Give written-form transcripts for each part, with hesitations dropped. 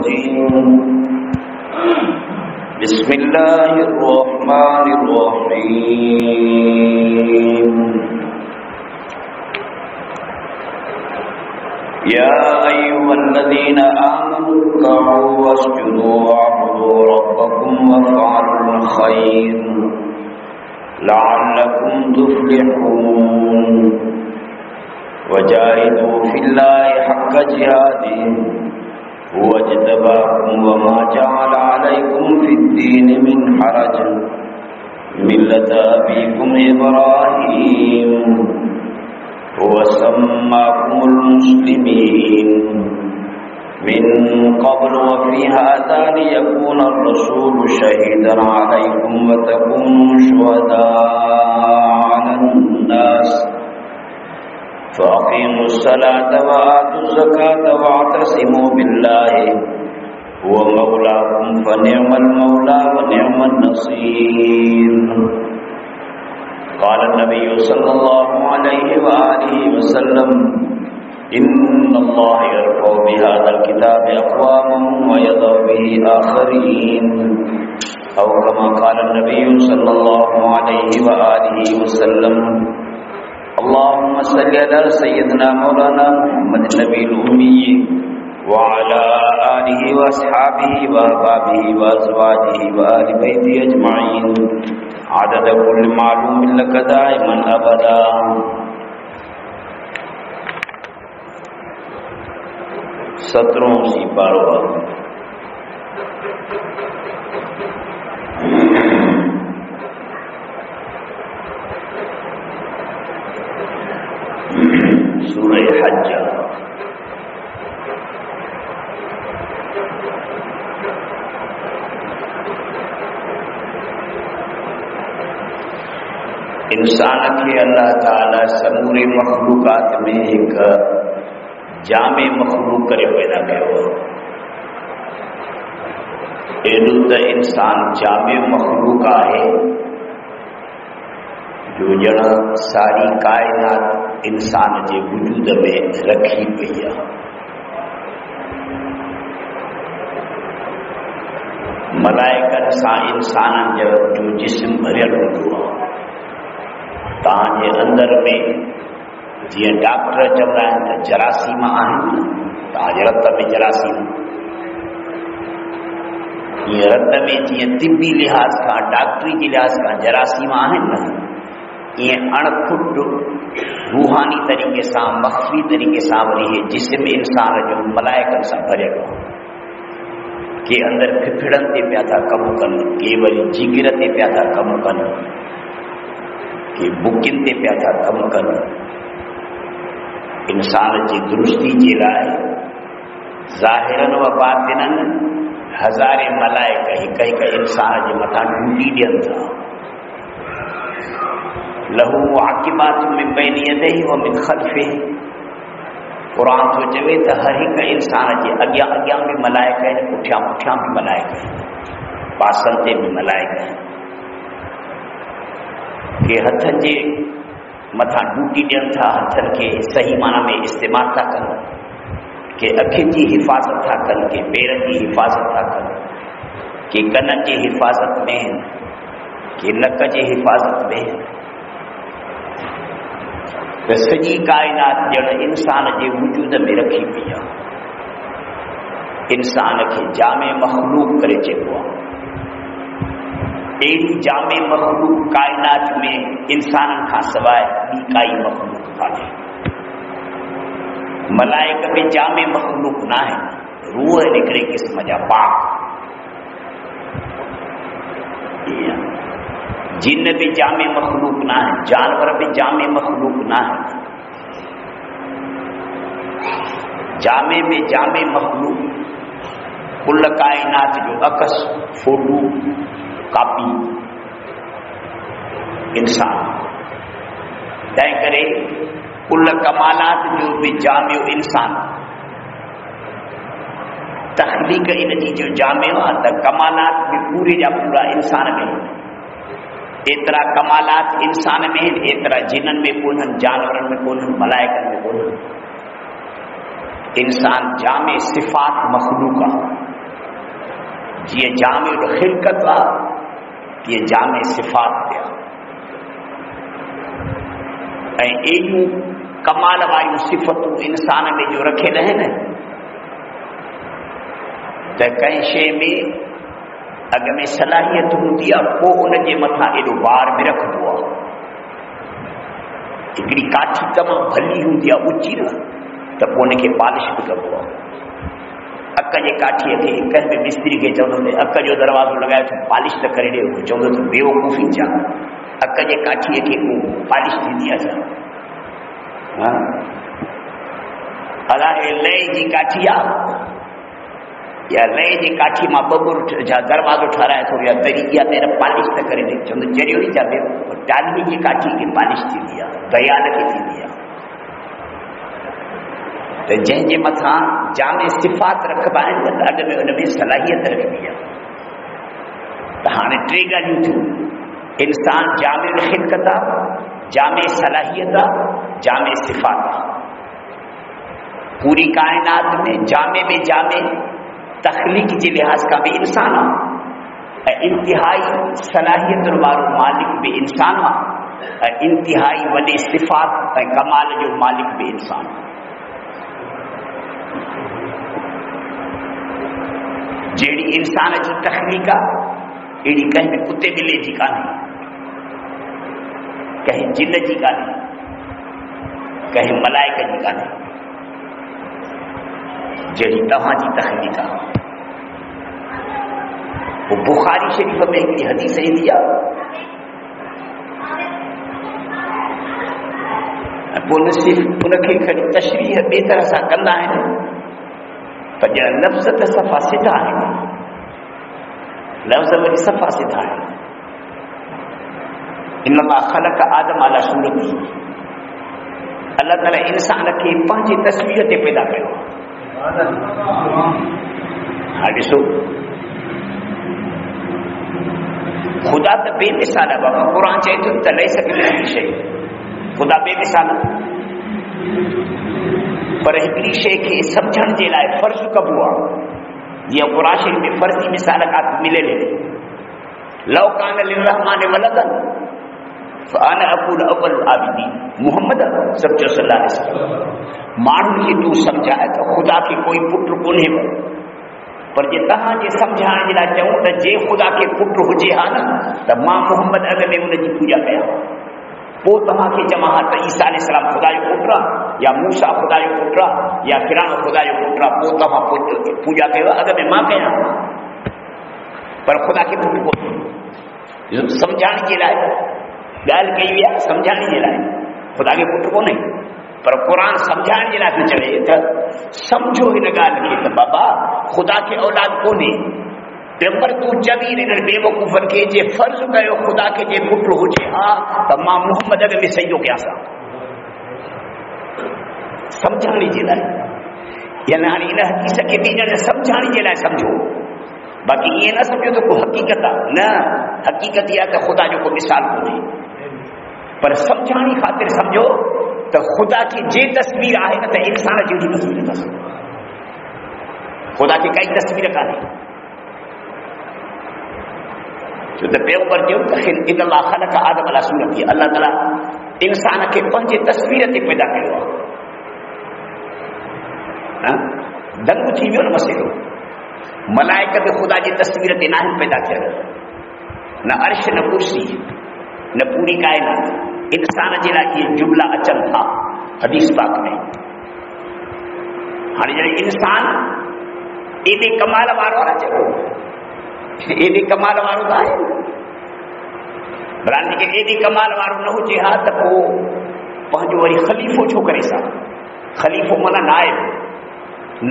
الرجيم بسم الله الرحمن الرحيم يا أيها الذين آمنوا اركعوا واسجدوا واعبدوا ربكم وافعلوا الخير لعلكم تفلحون وجاهدوا في الله حق جهاده هو اجتباكم وما جعل عليكم في الدين من حرج ملة أبيكم إبراهيم هو سماكم المسلمين من قبل وفي هذا ليكون الرسول شهيدا عليكم وتكونوا شهداء على الناس فأقيموا الصلاة وآتوا الزكاة واعتصموا بالله هو مولاكم فنعم المولى ونعم النصير قال النبي صلى الله عليه وآله وسلم إن الله يرفع بهذا الكتاب أقواما ويضع به آخرين أو كما قال النبي صلى الله عليه وآله وسلم اللهم صل على سيدنا مولانا محمد النبي الأمي وعلى آله وأصحابه وأحبابه وأزواجه وآل بيته أجمعين عدد كل معلوم لك دائما أبدا. ستروں سی پاروا سورہ حج. انسان کے اللہ تعالی سمورے مخلوقات میں ایک جامع مخلوق کرے پیدا کیو. ایڈو ته انسان جامع مخلوق ہے جو جڑ ساری کائنات انسان کے وجود میں رکھی پئی ہے. ملائکن سان انسان جو جسم بھرل ہوندا ہے. تاں جے اندر میں جی ڈاکٹر چوندہ ہیں جراثیم آہن تاں جے رت میں جراثیم یہ رت میں جی طبی لحاظ کا ڈاکٹری کے لحاظ کا جراثیم آہن یہ اڑکھٹ روحانی طریقے سے مخفی طریقے سے وری جسم انسان جو ملائکن سے بھرے ہو کہ اندر پھپھڑن تے پیا تھا کم کن کہ وری جگر تے پیا تھا کم کن کہ بکن تے پیا تھا کم کن. انسان کی درستی کے لائے ظاہرن و باطنن ہزار ملائکہ ایک ایک انسان کے متھا ڈیوٹی ڈین تھا. لہو عاقبات من بین یدیہ و من خلفہ. قرآن تو چوے تو ہر ایک انسان کے اگیاں اگیاں بھی ملائکہ ہیں پٹھیاں پٹھیاں بھی ملائکہ ہیں پاسن تے بھی ملائکہ ہیں کہ ہتھن جے متھا ڈوٹی ڈین تھا ہتھن کے صحیح معنی میں استعمال تھا کن کہ اکھن کی حفاظت تھا کن کہ پیرن کی حفاظت تھا کن کہ کنن کی حفاظت میں کہ نک کی حفاظت میں. سجی کائنات جڑ انسان کے وجود میں رکھی پئی ہے. انسان کے جامع مخلوق کرے چیبو ہے. ایڈی جامع مخلوق کائنات میں انسان کا سوائے بی کائی مخلوق کھانے. ملائکہ میں جامع مخلوق نہ ہے. روح نکلے قسم جا پاک. جن بھی جامع مخلوق نہ ہے. جانور بھی جامع مخلوق نہ ہے. جامع میں جامع مخلوق کل کائنات جو عکس فوٹو کاپی انسان طے کرے. کل کمالات جو بھی جامع انسان تخلیق ان کی جو جامع ہے کمالات بھی پورے جا پورا انسان میں. ایترا کمالات انسان میں ایترا جنن میں کونن جانورن میں کونن ملائکن میں کونن. انسان جامع صفات مخلوقہ یہ جامع خلقت وا یہ جامع صفات دیا ایوں کمال والی صفتوں انسان میں جو رکھے رہے نا تو کہیں شے میں اگر میں صلاحیت ہوتی ہے کو ان کے متھا ایڈو بار میں رکھ دو ہکڑی کاٹھی تمام بھلی ہوتی ہے اچھی نا تو ان کے پالش بھی کربو اک جے کاٹھی کے کنहिं بھی مستری کے چوندو اک جو دروازو لگائے تو پالش تو کرے ॾे چوندو تو बेवकूफ़ी छा اک جے کاٹھی کے پالش थींदी आहे छा अलाए लय जी काठी आहे या लय जी काठी मां बबुर जा दरवाज़ो ठाराए थो या दरी या तेरा पालिश त करे ॾे चवंदो चरियो ई छा टालवी जी काठी खे पालिश थींदी आहे दयाल खे थींदी आहे त जंहिंजे मथां जामे सिफ़ात रखबा आहिनि त अॻ में उन में सलाहियत रखबी आहे त हाणे टे ॻाल्हियूं थियूं इंसान जामे खिलकत आहे जामे सलाहियत आहे जामे सिफ़ात आहे पूरी कायनात में जामे तखलीक के लिहाज का भी इंसान है इंतहाई सलाहियत वारो मालिक भी इंसान है इंतहाई वॾे सिफ़ात कमाल जो मालिक भी इंसान है जहिड़ी इंसान जी तखलीक आहे अहिड़ी कंहिं बि कुते ॿिले जी कान्हे कंहिं जिन जी कान्हे कंहिं मलाइक जी कान्हे जहिड़ी तव्हांजी तखलीक आहे वो बुखारी शरीफ़ में हिकिड़ी हदीस ईंदी आहे पोइ सिर्फ़ उनखे खणी तशरीह ॿिए तरह सां कंदा आहिनि पर ॼण लफ़्ज़ त सफ़ा सिधा आहिनि लफ़्ज़ वरी सफ़ा सिधा आहिनि इन्नमा ख़लक़ आदम अला सूरती अल्लाह ताला इंसान खे पंहिंजी तस्वीर ते पैदा कयो हा ॾिसो ख़ुदा त बेमिसाल आहे बाबा क़ुर चए थो त लैस कमिसलिही शै ख़ुदा बेमिसाल आहे पर हिकिड़ी शइ खे सम्झण जे लाइ फ़र्ज़ कबो आहे जीअं क़ुर शरीफ़ में फ़र्ज़ी मिसाल मिलियल लौ कान लिर्रहमान वलदन फ़अना अक़ूलु अव्वलुल आबिदीन मुहम्मद सचो सल्लल्लाहु अलैहि वसल्लम माण्हुनि खे तूं सम्झाए त ख़ुदा खे कोई पुट कोन्हे पर जे तव्हांजे सम्झाइण जे लाइ चऊं त जे ख़ुदा खे पुट हुजे हा न त मां मुहम्मद अॻ में हुनजी पूॼा कयां पोइ तव्हांखे चवां हा त ईसा अलैहिस्सलाम ख़ुदा जो पुटु आहे या मूसा ख़ुदा जो पुटु आहे या फिरौन ख़ुदा जो पुटु आहे पोइ तव्हां पूॼा कयो अॻ में मां कयां पर ख़ुदा खे पुटु कोन्हे सम्झाइण जे लाइ ॻाल्हि कई वई आहे सम्झाइण जे लाइ ख़ुदा खे पुटु कोन्हे पर क़ुर सम्झाइण जे लाइ थो चवे त सम्झो हिन ॻाल्हि खे त बाबा ख़ुदा खे औलाद कोन्हे पर तूं चवी हिननि बेवकूफ़नि खे जे फ़र्ज़ कयो ख़ुदा खे जे पुटु हुजे हा त मां मुहम्मद अॻ में सजदो कयांसि सम्झाइण जे लाइ यानी हाणे इन हदीस खे बि ॼण सम्झाइण जे लाइ सम्झो बाक़ी ईअं न सम्झो त को हक़ीक़त आहे न हक़ीक़त इहा त ख़ुदा जो को मिसाल कोन्हे पर सम्झाइण ख़ातिर सम्झो त ख़ुदा खे जे तस्वीर आहे न त इंसान जहिड़ी तस्वीर अथसि ख़ुदा खे काई तस्वीर कान्हे छो त पैगंबर चयो त इन्नमा ख़लक़ आदम अला सूरती अल्लाह ताला इंसान खे पंहिंजे तस्वीर ते पैदा कयो आहे दंग थी वियो न मसइलो मलाइक बि ख़ुदा जी तस्वीर ते न आहिनि पैदा थियल न अर्श न कुर्सी न पूरी काइनात इंसान जे लाइ इहे जुमला अचनि था हदीस पाक में हाणे जॾहिं इंसान एॾे कमाल वारो आहे चयो एॾे कमाल वारो त आहे भला जेके एॾे कमाल वारो न हुजे हा त पोइ पंहिंजो वरी ख़लीफ़ो छो करे सघे ख़लीफ़ो माना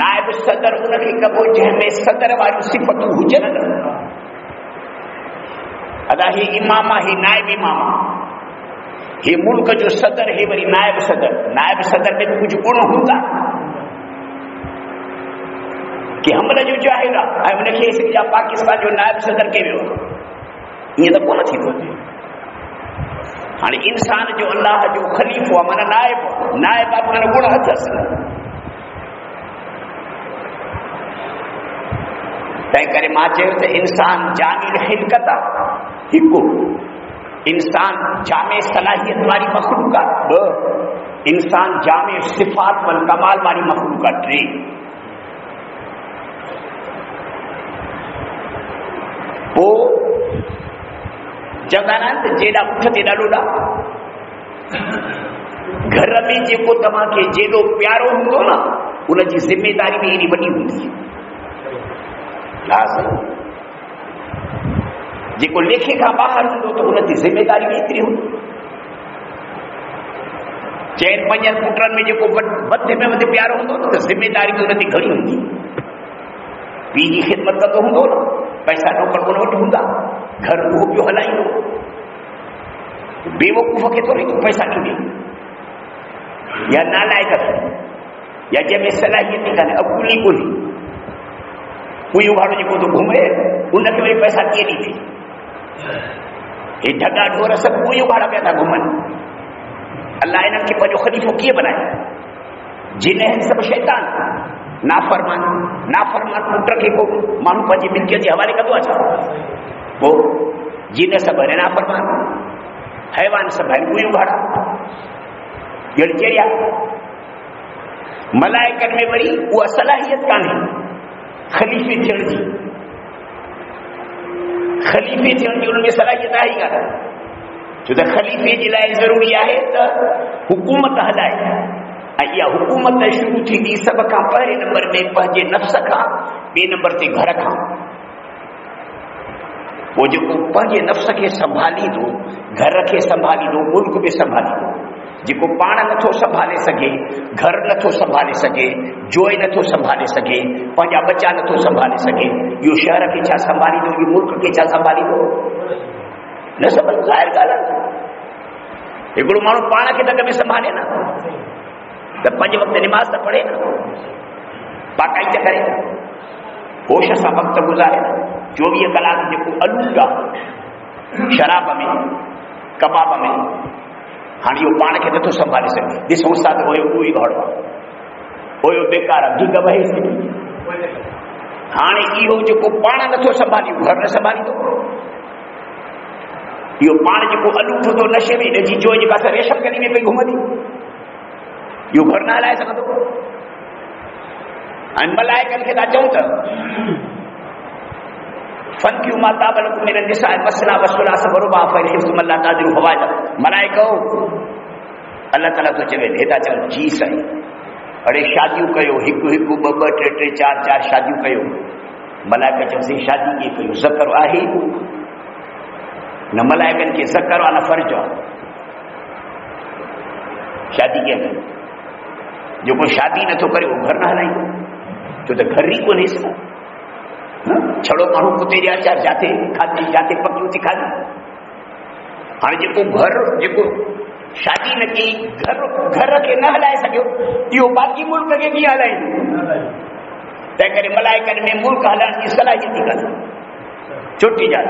नाइब सदर उनखे कबो जंहिंमें सदर वारियूं सिफ़तूं हुजनि न अदा ही इमाम आहे ही नाइब इमाम आहे ही मुल्क जो सदर हे वरी नाइब सदर में कुझु गुण हूंदा कि हमल जो जाहिर आहे ऐं उनखे सॼा पाकिस्तान जो नाइब सदर के वियो ईअं त कोन थींदो हाणे इंसान जो अल्लाह जो ख़लीफ़ो आहे माना नाइब आहे माना गुण अथसि तंहिं करे मां चयो त इंसान जामिल खिलकत आहे हिकु, इंसान जामे सलाहियत वारी मखलूक आहे ॿ, इंसान जामे सिफ़ात वल कमाल वारी मखलूक आहे 3। पोइ चवंदा आहिनि त जेॾा पुठ ते ॾाढो ॾा, घर में जेको तव्हांखे जेॾो प्यारो हूंदो न उनजी ज़िमेदारी बि एॾी वॾी हूंदी। जेको लेखे खां ॿाहिरि हूंदो त उनजी ज़िमेदारी बि एतिरी हूंदी। 4-5 पुटनि में जेको वधि में वधि प्यारो हूंदो न त ज़िमेदारी बि उनजी घणी हूंदी। पीउ जी ख़िदमत कंदो हूंदो न, पैसा नौकर कोन वटि हूंदा, घर उहो पियो हलाईंदो, बेवकूफ़ खे थोरी तूं पैसा ॾींदे या नालाइक या जंहिंमें सलाहियत कान्हे अकुली कोन्हे, कुयो वारो जेको थो घुमे उनखे वरी पैसा कीअं ॾींदे? हे ढगा ढोर सभु कुयो वारा पिया था घुमनि। अलाह इन्हनि खे पंहिंजो ख़लीफ़ो कीअं बनाए? जिन आहिनि सभु शैतान, नाफ़रमान पुट खे को माण्हू पंहिंजी मिल्कियत जे हवाले कंदो आहे छा? पोइ जिन सभु आहिनि नाफ़रमान, हैवान सभु आहिनि कुयो वारा, ॼण चरिया। मलाइकनि में वरी उहा सलाहियत कान्हे ख़लीफ़े थियण जी, ख़लीफ़े थियण जी उनमें सलाहियत आहे ई कान, छो त ख़लीफ़े जे लाइ ज़रूरी आहे त हुकूमत हलाए, ऐं इहा हुकूमत शुरू थींदी सभ खां पहिरें नंबर में पंहिंजे नफ़्स खां, ॿिए नंबर ते घर खां। पोइ जेको पंहिंजे नफ़्स खे संभालींदो, घर खे संभालींदो, मुल्क बि संभालींदो। जेको पाण नथो संभाले सघे, घर नथो संभाले सघे, जोइ नथो संभाले सघे, पंहिंजा बच्चा नथो संभाले सघे, इहो शहर खे छा संभालींदो, इहो मुल्क खे छा संभालींदो? न सम्झ ज़ाहिर ॻाल्हि आहे। हिकिड़ो माण्हू पाण खे त कॾहिं संभाले न, त 5 वक़्त निमाज़ त पढ़े न, पाकाई त करे, होश सां वक़्त गुज़ारे, 24 कलाक जेको अलूग आहे शराब में, कबाब में, हाणे इहो पाण खे नथो संभाले सघे। ॾिसूं था त उहो ई घोड़ो आहे, उहो बेकार आहे, गिग वहे थी। हाणे इहो जेको पाण नथो संभालियो, घर न संभालींदो, इहो पाण जेको अलूठ थो नशे में ॾिजी जो जेका असां रेशम गली में पई घुमंदी, इहो घर न हलाए सघंदो। ऐं मलाइकनि खे था चऊं त फंकियूं माता बलकुम मिन निसा मसला वसुला सबरुबा फरिहिम अल्लाह तादिरु फवाइद। मलाइको अल्लाह ताला तो चवे, हेॾा चवनि जी साईं, अड़े शादियूं कयो, हिकु हिकु ॿ ॿ टे टे चार चार शादियूं कयो। मलाइका चवंदी शादी कीअं कयूं, ज़कर आहे न, मलाइकनि खे ज़कर आहे न फ़र्ज आहे, शादी कीअं कयूं? जेको शादी नथो करे उहो घर न हलाईंदो, छो त घर ई कोन्हे इसका। छड़ो माण्हू कुते जे अचार जाते खाधी, जाते पकियूं थी खाधी। हाणे जेको घर, जेको शादी न कई, घर खे न हलाए सघियो, इहो बाक़ी मुल्क खे कीअं हलाईंदो? तंहिं करे मलाइकनि में मुल्क हलाइण जी सलाहियत थी कान्हे, छुटी जात,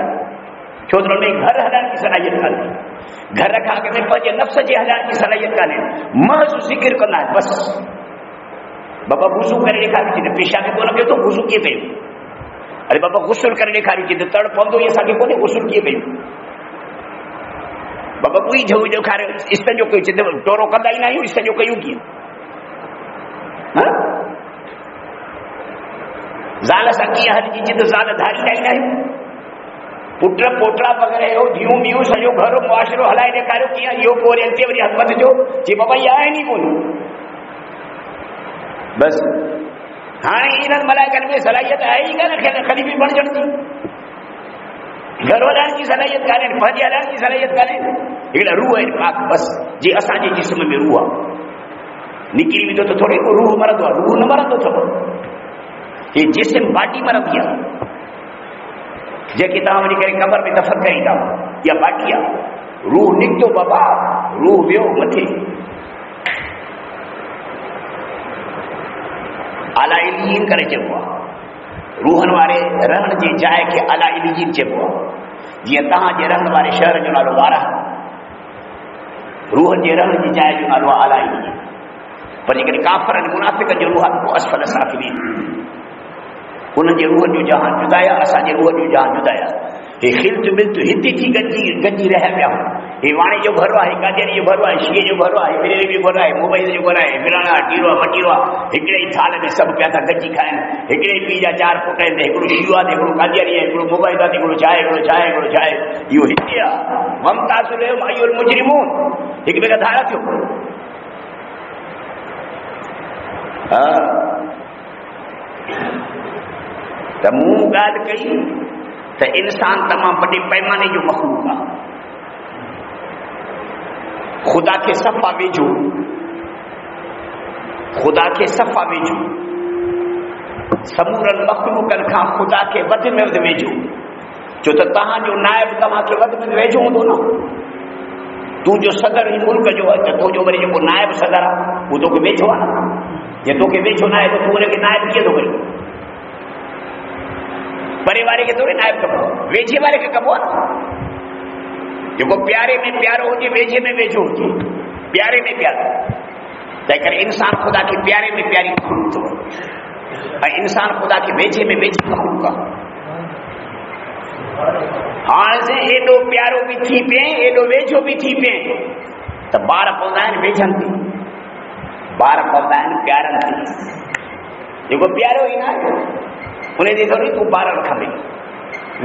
छो त हुन घर हलाइण जी सलाहियत कान्हे, घर खां अॻ में पंहिंजे नफ़्स जे हलाइण जी सलाहियत कान्हे, महज़ ज़िक्र कंदा आहिनि बसि। बाबा वुज़ू करे ॾेखारी, पेशाब कोन कयो त वुज़ू कीअं कयूं? अरे बाबा गुस्ल करे ॾेखारी, त तड़ पवंदो ई असांखे कोन्हे, गुस्ल कीअं कयूं? बाबा कोई जो ॾेखारे, इस्तंजो कयूं, टोरो कंदा ई न आहियूं, इस्तंजो कयूं कीअं? ज़ाल सां कीअं हलिजी, त ज़ाल धारींदा ई न आहियूं, पुट पोटड़ा वग़ैरह धीअूं ॿियूं सॼो घर मुआशिरो हलाए ॾेखारियो कीअं? इहो पोइ वरी अंते वरी हक़ जो जे बाबा इहा आहिनि ई कोन। बसि हाणे इन्हनि मलाइकनि में सलाहियत आहे ई कान ख़लीफ़े बणजण जी, घर हलाइण जी सलाहियत कान्हे, पंहिंजे हलाइण जी सलाहियत कान्हे। हिकिड़ा रूह आहिनि पाक, बसि जीअं असांजे जिस्म में रूह आहे, निकिरी वेंदो त थोरे को रूह मरंदो आहे, रूह न मरंदो अथव। हे जिस्म बाटी मरंदी आहे, जेके तव्हां वञी करे कबर में दफ़न करींदा, इहा बाटी आहे। रूह निकितो बाबा, रूह वियो मथे, आला इलीन करे चइबो आहे। रूहनि वारे रहण जी जाइ खे आला इलीन चइबो आहे। जीअं तव्हांजे रहण वारे शहर जो नालो वारा, रूहनि जे रहण जी जाइ जो नालो आहे आला इलीन। पर जेकॾहिं काफ़िरनि मुनाफ़िक़नि जो रूह आहे असफल साफ़िलीन। انہن جي روح جو جهان جدايا اسان جي روح جو جهان جدايا هي خلت ملت هتي تي گنجي رهيا پيا هي واڻي جو گھر آهي قادياني جو گھر آهي شيعه جو گھر آهي بيري جو گھر آهي موبائل جو گھر آهي فلانا ٽيرو مٽيرو هڪڙي ئي ٿال ۾ سڀ پيا ٿا گنجي کائن هڪڙي پي جا 4 پٽ آهن هڪڙو شيعه آهي هڪڙو قادياني آهي هڪڙو موبائل آهي هڪڙو چاهي اهو هتي آهي ممتاز اليوم ايها المجرمون هڪ ٻئي کان ڌاڙا ٿيو त मूं ॻाल्हि कई त इंसान तमामु वॾे पैमाने जो मखलूक आहे ख़ुदा खे सफ़ा वेझो ख़ुदा खे सफ़ा वेझो समूरनि मखलूकनि खां ख़ुदा खे वधि में वधि वेझो छो त तव्हांजो नाइब तव्हांखे वधि में वधि वेझो हूंदो न तूं जो सदर ही मुल्क जो आहे त तुंहिंजो वरी जेको नाइब सदर आहे उहो तोखे वेझो आहे न जे तोखे वेझो न आहे त तूं हुनखे नाइब कीअं थो करीं परे वारे खे थोरी नाइब कबो वेझे वारे खे कबो आहे न जेको प्यारे में प्यारो हुजे वेझे में वेझो हुजे प्यारे में प्यारो तंहिं करे इंसान ख़ुदा खे प्यारे में प्यारी मखलूक थो ऐं इंसान ख़ुदा खे वेझे में वेझी मखलूक आहे हाणे से एॾो प्यारो बि थी पिए एॾो वेझो बि थी पिए त ॿार पवंदा आहिनि वेझनि ते ॿार पवंदा आहिनि प्यारनि ते जेको प्यारो ई न आहे उन जे थोरी तूं ॿार रखंदे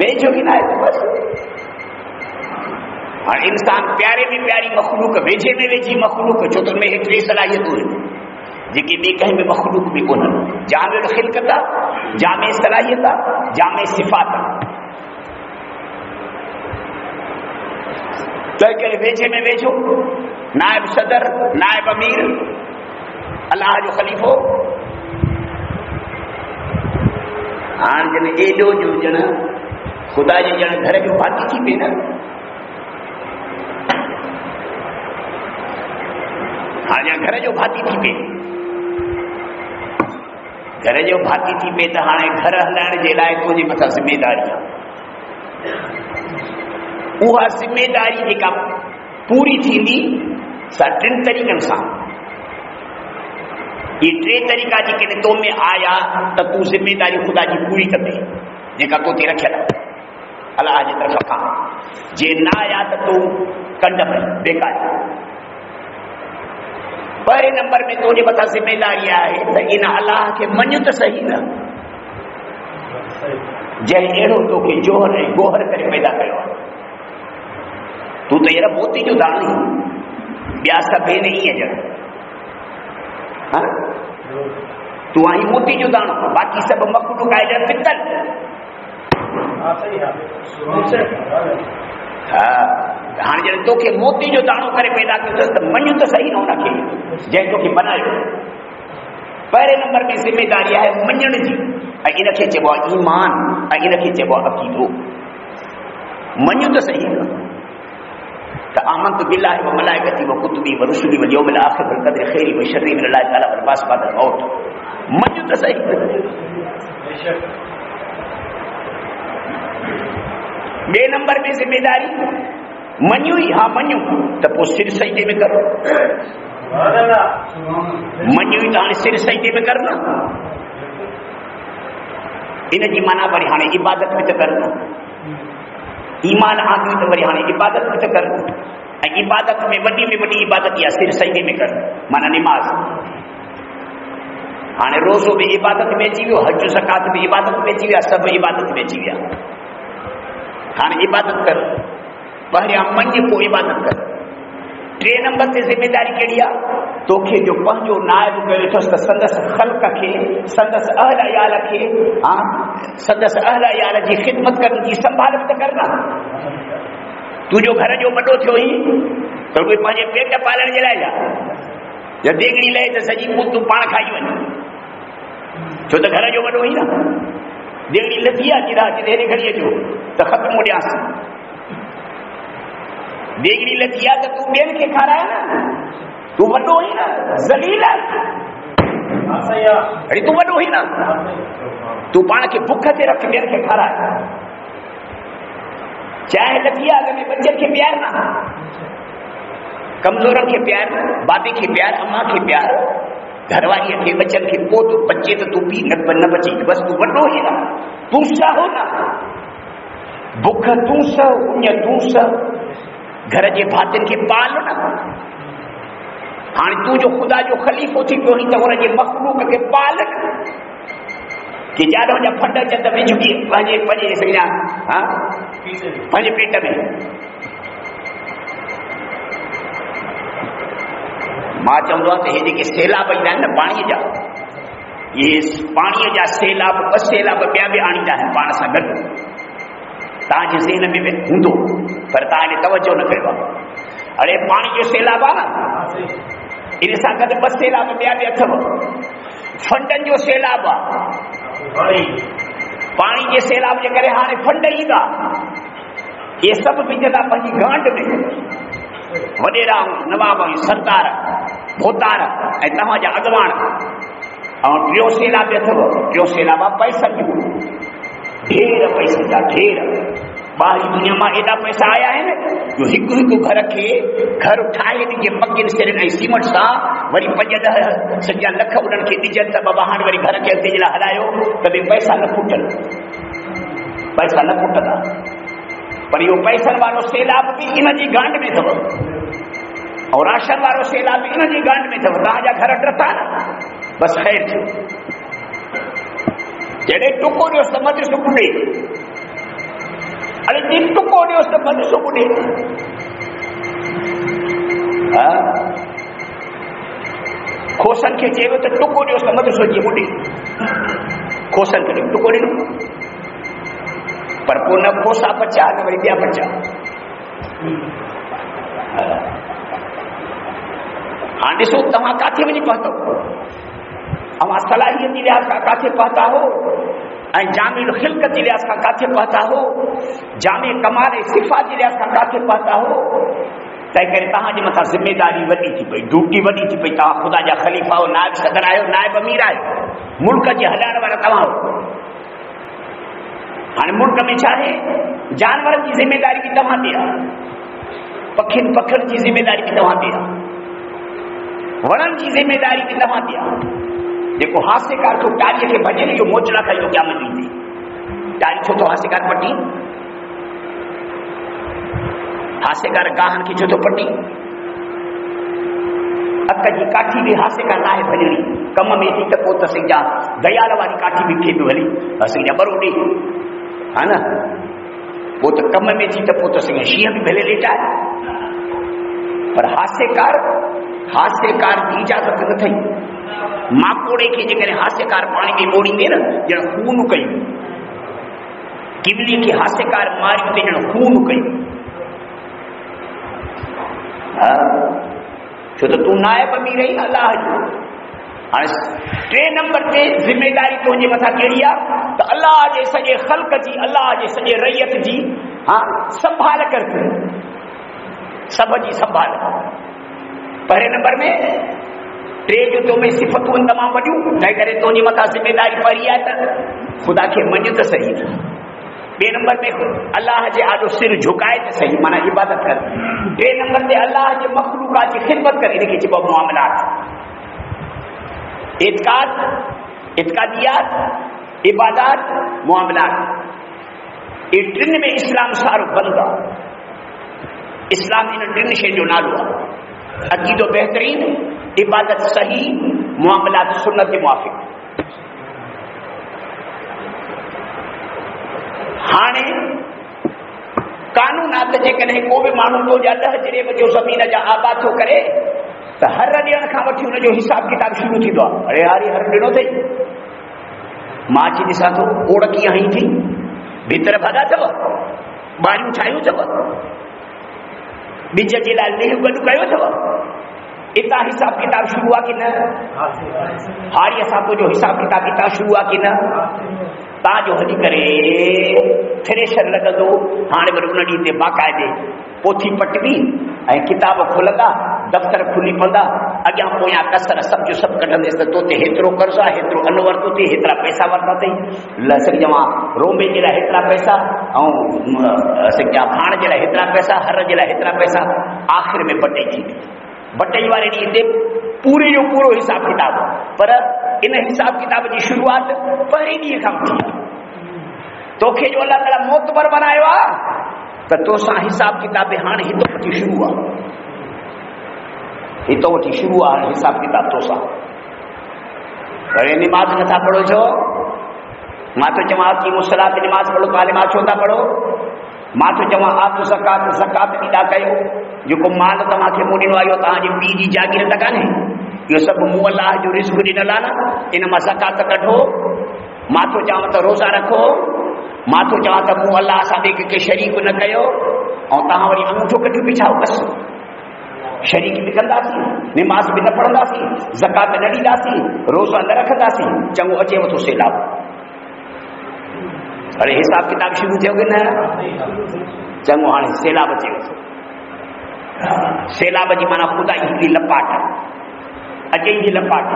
वेझो ई न आहे त बसि हाणे इंसान प्यारे में प्यारी मखलूक वेझे में वेझी मखलूक छो त हुन में टे सलाहियतूं आहिनि जेके ॿिए कंहिं में मखलूक बि कोन्हनि जामे ख़िलक़त आहे जामे सलाहियत आहे जामे सिफ़ात आहे तंहिं करे वेझे में वेझो नाइब सदर नाइब अमीर अलाह जो ख़लीफ़ो हाणे जन एॾो जो ॼण ख़ुदा जे ॼण घर जो भाती थी पए न हाणे ॼण घर जो भाती थी पए घर जो भाती थी पए त हाणे घर हलाइण जे लाइ तुंहिंजे मथां ज़िमेदारी आहे उहा ज़िमेदारी जेका पूरी थींदी सा 3 तरीक़नि सां ये 3 तरीक़ा जेके तो में आया त तूं ज़िमेदारी ख़ुदा जी पूरी कंदे जेका तो ते रखियल अलाह जी तरफ़ खां जे न आया त तूं कंड में बेकार पहिरें नंबर में तुंहिंजे मथां ज़िमेदारी आहे त इन अलाह खे मञ त सही न जंहिं अहिड़ो तोखे जोहर ऐं गोहर करे पैदा कयो आहे तूं त हींअर मोती जो दाणो ॿिया सभु आहिनि ईअं ॼण तूं आहीं मोती जो दाणो बाक़ी सभु मखलूक आहे ॼण पितल हा हाणे ॼण तोखे मोती जो दाणो करे पैदा कयो त मञ त सही न हुनखे जंहिं तोखे बनायो पहिरें नंबर में ज़िमेदारी आहे मञण जी ऐं इनखे चइबो आहे ईमान ऐं इनखे चइबो आहे अक़ीदो मञ त सही न त आमनतु बिल्लाहि व मलाइकती व कुतुबी व रुसुली व यौमिल आखिर वल क़द्रि खैरि व शर्रि मिन अल्लाह तआला वल बास बाद अल मौत मञ त सही ॿिए नंबर में ज़िमेदारी मञू ई हा मञू त पोइ सिर सजदे में कर मञू ई त हाणे सिर सजदे में कर न इन जी माना वरी हाणे इबादत बि त कर न ईमान आंदी त वरी हाणे इबादत बि त कर ऐं इबादत में वॾी इबादत इहा सिर सजदे में कर माना निमाज़ हाणे रोज़ो बि इबादत में अची वियो हज ज़कात बि इबादत में अची विया सभु इबादत में अची विया हाणे इबादत कर पहिरियां मञ पोइ इबादत कर 3 नंबर ते ज़िमेदारी कहिड़ी आहे तोखे जो पंहिंजो नाइब कयो अथसि त संदसि ख़ल्क़ खे संदसि अहल अयाल खे संदसि अहल अयाल जी ख़िदमत करण जी संभाल बि त करना तुंहिंजो घर जो वॾो थियो ई त कोई पंहिंजे पेट पालण जे लाइ या देगड़ी लहे त सॼी मूं तूं पाण खाई वञ छो त घर जो वॾो ई न देगड़ी लथी आहे चिड़ा हेॾे खणी अचो त ख़तमु ॾियांसि देगड़ी लथी आहे त तूं ॿियनि खे खाराए न तूं वॾो ई न ज़लील अरे तूं वॾो ई न तूं पाण खे बुख ते रख ॿियनि खे खाराए चाहे लथी आहे अॻ में बचनि खे प्यार न कमज़ोरनि खे प्यार बाबे खे प्यार अम्मा खे प्यार گھر والی کے بچن کے پوت بچے تو تو پی نہ بچے بس تو وڈو ہی نا تو سہو نا بکھ تو سہو انج تو سہو گھر جے بھاتن کے پال نا ہاں تو جو خدا جو خلیفو تھی تو ہی تو ان جے مخلوق کے پال کہ جاڑو جا پھڈ چت وجھ گئی پنجے سجا ہاں پنجے پیٹ میں ماں چوندو تے ہے کہ سیلاب آئندا نا پانی جا یہ پانی جا سیلاب بس سیلاب بیا بھی آندا ہے پان سا گڈ تا جے ذہن میں ہوندو پر تا نے توجہ نہ کیو ارے پانی جو سیلاب آ نا ان سا گڈ بس سیلاب بیا بھی اٿو فنڈن جو سیلاب آ پانی کے سیلاب جے کرے ہانے فنڈ ایندا یہ سب بجدا پنجی گانڈ میں وڈیرا نواب سردار بھوتار اے تمام جا اگوان اور ٹیو سیلاب اٿو ٹیو سیلاب پیسہ جو ڈھیر پیسہ جا ڈھیر باہری دنیا میں ایڈا پیسہ آیا ہے نا جو ہک گھر کے گھر ٹھائے دیجیے پکے سر سیمنٹ سا وری 50 سجا لکھ انہن کے ڈیجن ته بہان وری گھر کے اگتے جلا ہلايو کبھی پیسہ نہ پھٹل پیسہ نہ پھٹدا پر یہ پیسہ والو سیلاب بھی ان جی گانڈ میں تھو اور راشن والو سیلاب بھی ان جی گانڈ میں تھو راجا گھر ڈرتا نا بس خیر تھو جڑے ٹکو جو سمجھ سکڑے ارے جن ٹکو جو سمجھ سکڑے کھوسن کے چیو تو ٹکو جو سمجھ سوچی بڑی کھوسن کے ٹکو ڈی پر کو نہ کھوسا بچا نہ وری بیا بچا ہاں ڈسو تمہاں کاتے وجی پہتو اما صلاحیت جی لحاظ کا کاتے پہتا ہو جامع الخلقت جی لحاظ کا کاتے پہتا ہو جامع کمال صفات جی لحاظ کا کاتے پہتا ہو تے کرے تہاں جی مٿا ذمہ داری وڈی تھی پئی ڈیوٹی وڈی تھی پئی تہاں خدا جا خلیفہ ہو نائب صدر آیو نائب امیر آیو ملک جي ہلائڻ وارا تव्हां ہو ہاں ملک میں چاہے جانورن کی ذمہ داری بھی تव्हां تے پکھن پکھن کی ذمہ داری بھی تव्हां تے وڑن کی ذمہ داری بھی تव्हां تے دیکھو ہاسے کار تو ٹاری کے بجے جو موچنا کھائی تو کیا ملی تھی ٹاری چھو تو ہاسے کار پٹی ہاسے کار گاہن کی چھو تو پٹی اکا جی کاٹھی بھی ہاسے کار نہ ہے بھجڑی کم میں تھی تو پوت سجا دیال والی کاٹھی بھی کھے بھی ہلی سجا بروڈی ہے نا وہ تو کم میں تھی تو پوت سجا شیہ بھی بھلے لیٹا ہے پر ہاسے کار کی اجازت نہ تھی ماکوڑے کے جگہ ہاسے کار پانی کی موڑی میں نا جن خون کئی کملی کے ہاسے کار ماری تے جن خون کئی چھو تو نائب امیر رہی اللہ جو ٹے نمبر تے ذمہ داری تو جے مٿا کیڑی آ تو اللہ جے سجے خلق جی اللہ جے سجے رعیت جی ہاں سنبھال کر سب جی سنبھال پہلے نمبر میں ٹے جو تو میں صفتوں تمام وڈیوں تھے کرے تو جے مٿا ذمہ داری پڑی ہے تو خدا کے من تو صحیح بے نمبر میں اللہ جے آدو سر جھکائے تو صحیح مانا عبادت کر بے نمبر میں اللہ جے مخلوقات کی خدمت کر ان کے چبا معاملات اعتقادیات عبادات معاملات یہ ٹن میں اسلام سارو بندہ اسلام ان ٹن شے جو نالو عقید و بہترین عبادت صحیح معاملات سنت کے موافق ہانے قانون آتے جے کنے کو بھی مانو تو جا 10 جرے جو زمین جا آباد تو کرے تو ہر ڈیڑھ کھا وٹھی ان جو حساب کتاب شروع تھی دو ارے یار ہر ڈیڑھو تھے ماں چی ॾिसां थो ओड़ कीअं हई थी भीतर भॻा अथव ॿारियूं ठाहियूं अथव ॿिज जे लाइ लेह गॾु कयो अथव इतां हिसाब किताब शुरू आहे कि न हारी असां जो हिसाब किताब शुरू आहे कि न तव्हांजो हली करे थ्रेशर लॻंदो हाणे वरी उन ॾींहं ते बाक़ाइदे पोथी पटबी ऐं किताब खुलंदा दफ़्तर खुली पवंदा अॻियां पोयां कसर सभु जो सभु कढंदेसि त तो ते हेतिरो कर्ज़ु आहे हेतिरो अन वरितो अथई हेतिरा पैसा वरिता अथई सॼा रोमे जे लाइ हेतिरा पैसा ऐं सॼा भाण जे लाइ हेतिरा पैसा हर जे लाइ हेतिरा पैसा आख़िर में बटई थी बटई वारे ॾींहं ते पूरे जो पूरो हिसाब किताब पर इन हिसाब किताब जी शुरूआत पहिरीं ॾींहं खां वठी आहे। तोखे जो अल्लाह ताला मोतबर बनायो आहे त तोसां हिसाब किताब हाणे हितो वठी शुरू आहे, हितो वठी शुरू आहे हिसाब किताब तोसां। पर निमाज़ नथा पढ़ो छो? मां तो चवां की मुसलात निमाज़ पढ़ो, कालिमा छो था पढ़ो? मां तो चवां आतु ज़कात ज़कात ॾींदा कयो, जेको माल तव्हांखे मूं ॾिनो आहे इहो तव्हांजी पीउ जी जागीर त कान्हे, इहो सभु मूं अलाह जो रिज़्क़ ॾिनल आहे न, इन मां ज़कात कढो। मां तो चवां त रोज़ा रखो, मां तो चवां त मूं अलाह सां ॿिए कंहिंखे शरीक न कयो, ऐं तव्हां वरी अंगूठो कढी पिछाओ बसि। शरीक बि कंदासीं, निमाज़ बि न पढ़ंदासीं, ज़कात न ॾींदासीं, रोज़ा न रखंदासीं, चङो अचेव थो सैलाब। अरे हिसाब किताब शुरू थियो कि न? चङो हाणे सैलाब अचेव थो। सैलाब जी माना ख़ुदा जी हिकिड़ी लपाट अचे जी लपाट।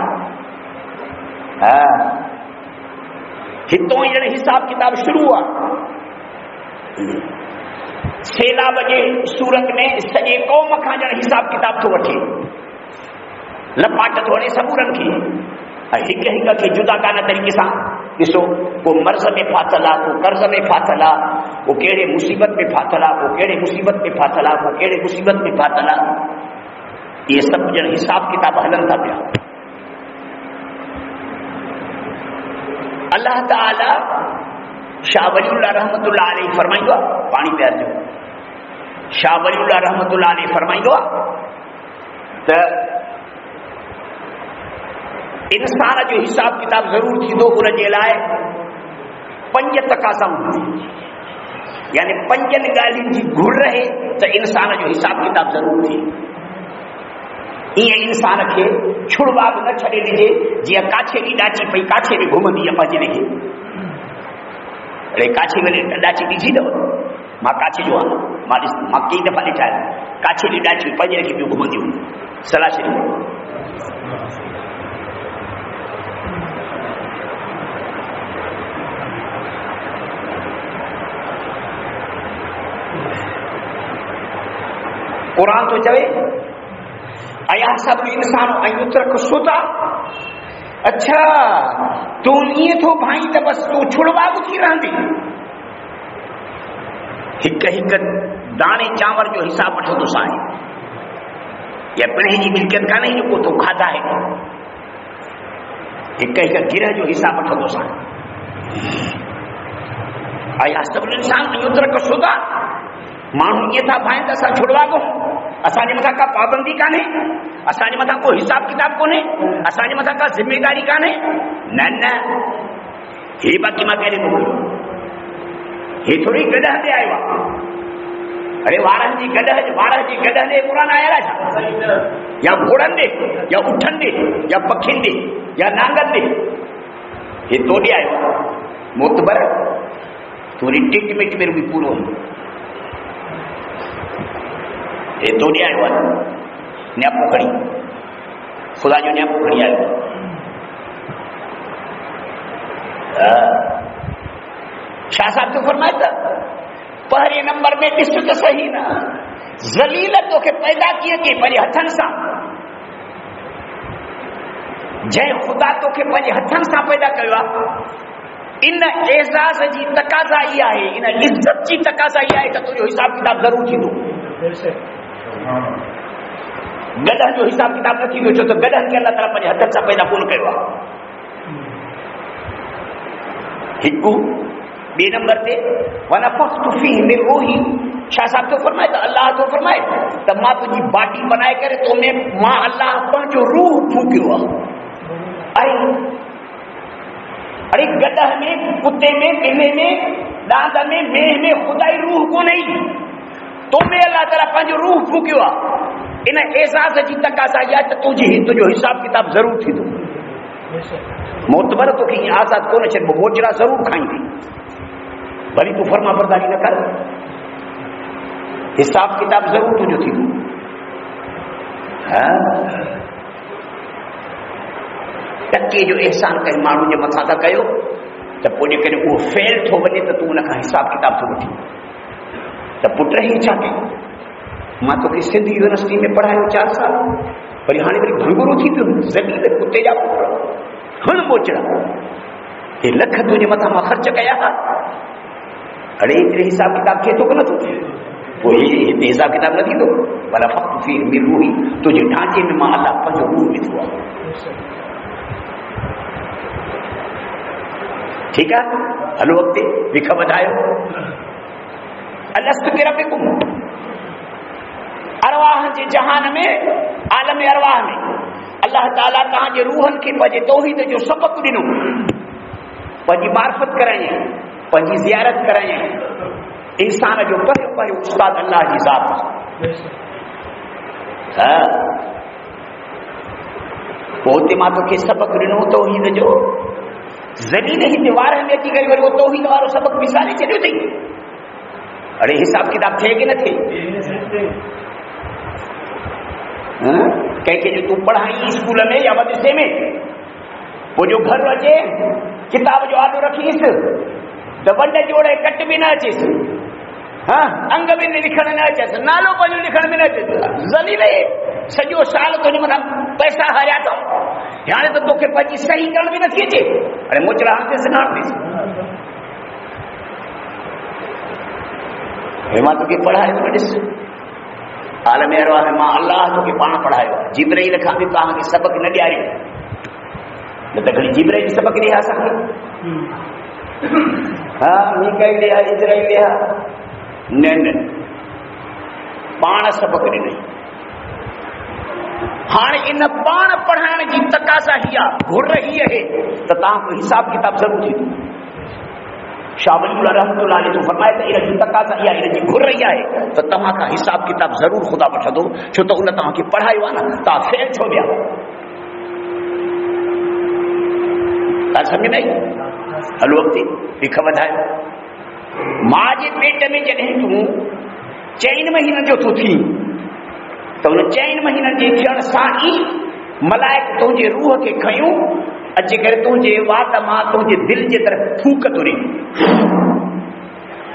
हा हितों ई ॼण हिसाब किताब शुरू आहे। सैलाब जे सूरत में सॼे क़ौम खां ॼण हिसाब किताब थो वठे, लपाट थो हणे सबूरनि खे, ऐं हिक हिक खे जुदा कान तरीक़े सां ॾिसो। को मर्ज़ में फाथल आहे, को कर्ज़ में फाथल आहे, को कहिड़े मुसीबत में फाथल आहे, को कहिड़े मुसीबत में फाथल आहे, को कहिड़े मुसीबत में फाथल आहे। इहे सभु ॼण हिसाब किताब हलनि था पिया। अल्लाह ताला शाह वलीउल्लाह रहमतुल्लाह अलैहि फरमाईंदो आहे, पाणी पियारजो। शाह वलीउल्लाह रहमतुल्लाह अलैहि फरमाईंदो आहे त इंसान जो हिसाब किताब ज़रूर थींदो, उन जे लाइ 5 तकाज़ाऊं आहिनि, यानी 5 ॻाल्हियुनि जी घुर रहे त इंसान जो हिसाब किताब ज़रूर थिए। ईअं इंसान खे छुड़वाग न छॾे ॾिजे, जीअं काछे जी ॾाची पई काछे में घुमंदी आहे पंहिंजे लेखे। अरे काछे में ॾाची ॾिसी अथव? मां काछे जो आहियां, मां कई दफ़ा ॾिठा आहिनि, काछे जी ॾाची पंहिंजे लेखे ॿियूं घुमंदियूं सलाह शरीफ़। कुरान तो चवे अया सब इंसान युत्रक सुता। अच्छा तू ईअं थो भाई त बस तू छुड़वाग थी रहंदी। हिक हिक दाणे चांवर जो हिसाब वठंदो साईं, या पिणे जी मिल्कियत कान्हे जेको तूं खाधा है। हिक हिक गिरह जो हिसाब वठंदो साईं। अया सब इंसान युत्रक सुता। माण्हू ईअं था भाई त असां छुड़वागो, असांजे मथां का पाबंदी कान्हे, असांजे मथां को हिसाब किताब कोन्हे, असांजे मथां का ज़िम्मेदारी कान्हे। न न, हे बाक़ी मां कहिड़े मोकिलियो, हे थोरी गॾह ते आयो आहे। अरे वारनि जी गॾह ते क़ुर आयल आहे छा? या घोड़नि ॾे, या उठनि ॾे, या पखियुनि ॾे, या नांगनि ॾे? हे तोॾे आयो आहे मोतबर, थोरी टिट मिट में बि पूरो ये तोड़े आयो आहे, न्यापो खणी, ख़ुदा जो न्यापो खणी आयो। शाह साहब तो फरमाए त पहिरें नंबर में ॾिस त सही न, ज़लील तोखे पैदा कीअं कई? पंहिंजे हथनि सां। जंहिं ख़ुदा तोखे पंहिंजे हथनि सां पैदा कयो आहे, इन एज़ाज़ जी तक़ाज़ा इहा आहे, इन इज़त जी तक़ाज़ा इहा आहे त तुंहिंजो हिसाब किताब ज़रूर थींदो। गॾहनि जो हिसाब किताब न थींदो, छो त गॾहनि खे अल्लाह ताला पंहिंजे हथनि सां पैदा कोन कयो आहे। हिकु ॿिए नंबर ते वनफ़ख़्तु फ़ीहि मिन रूही। शाह साहब तो फरमाए त अल्लाह तो फरमाए त मां तुंहिंजी बाटी बनाए करे तो में मां अल्लाह पंहिंजो रूह फूकियो आहे। ऐं अरे गॾह में, कुते में, ॿिले में, ॾांद में, मेह में ख़ुदा जी रूह कोन्हे, तो में अल्लाह ताला पंहिंजो रूह फूकियो आहे। इन एज़ाज़ जी तक़ाज़ा इहा त तुंहिंजो हिसाब किताब ज़रूर थींदो। मोतबर तोखे ईअं आज़ाद कोन छॾिबो, मोजरा ज़रूर खाईंदी, वरी तूं फर्मा बरदारी न कर, हिसाब किताब ज़रूर तुंहिंजो थींदो। टके जो एहसान कंहिं माण्हू जे मथां था कयो त पोइ जेकॾहिं उहो फेल थो वञे त तूं उनखां हिसाब किताब थो वठी त पुट ई छा कयूं? मां तोखे सिंध यूनिवर्सिटी में पढ़ायो 4 साल, वरी हाणे वरी घुरघुरो थी पियो, ज़मीन कुते जा पुट। ہن موچڑا یہ لکھ تجھے متا ما خرچ کیا اڑے اتنے حساب کتاب تھے تو نہ تو کوئی حساب کتاب نہ تھی تو بلا فقط فی من روحی تجھے ڈھانچے میں ماں اللہ پر جو روح میں ہوا. ٹھیک ہے ہلو وقت لکھا بدھائے الست بربکم ارواح جے جہان میں عالم ارواح میں اللہ تعالیٰ تہاں جے روحن کے پجے توحید جو سبق ڈنو پنجی معرفت کرائیں پنجی زیارت کرائیں انسان جو پہلے پہلے استاد اللہ کی ذات پوتے ماں تو کے سبق ڈنو توحید جو زمین ہی دیوار میں کی گئی وہ توحید وارو سبق مثالیں چلو تھی اڑے حساب کتاب تھے کہ نہ تھے کہ جو تم پڑھائی اسکول میں یا مدرسے میں وہ جو گھر اچے کتاب جو آلو رکھیس تو ونڈ جوڑے کٹ بھی نہ اچیس ہاں انگ بھی لکھن نہ اچیس نالو پنجو لکھن بھی نہ اچیس ذلیل سجو سال تو مطلب پیسہ ہاریا تو یعنی تو کے پنجی صحیح کرن بھی نہ تھی اچے ارے موچڑا ہاتھ سے نہ دیس ہما تو کی پڑھائے تو ڈس عالم ارواح میں ماں اللہ تو کے پان پڑھائے جبرائیل کھان بھی تاں کے سبق نہ ڈیاری نہ تو گھڑی جبرائیل سبق نہیں آ سکے ہاں میکائیل لیا اسرائیل لیا نہ پان سبق نہیں ہاں ان پان پڑھائن جی تقاضا ہی گھر رہی ہے تو تاں کو حساب کتاب ضرور تھی شاہ ولی اللہ رحمۃ اللہ علیہ تو فرمایا تھا یہ جی تقاضا ہی ہے گھر رہی ہے تو تمہاں کا حساب کتاب ضرور خدا وٹھ دو چھو تو ان تمہاں کی پڑھائی وانا تا فیل چھو گیا کیا سمجھ نہیں ہلو وقتی لکھا بدھائے ماں جی پیٹ میں جنہیں تم 4 مہینہ جو تو تھی تو ان 4 مہینہ جی تھیڑ سان ہی ملائک تجھے روح کے کھیوں اچھے کرے تجھے وات ماں تجھے دل جے طرف پھوک تری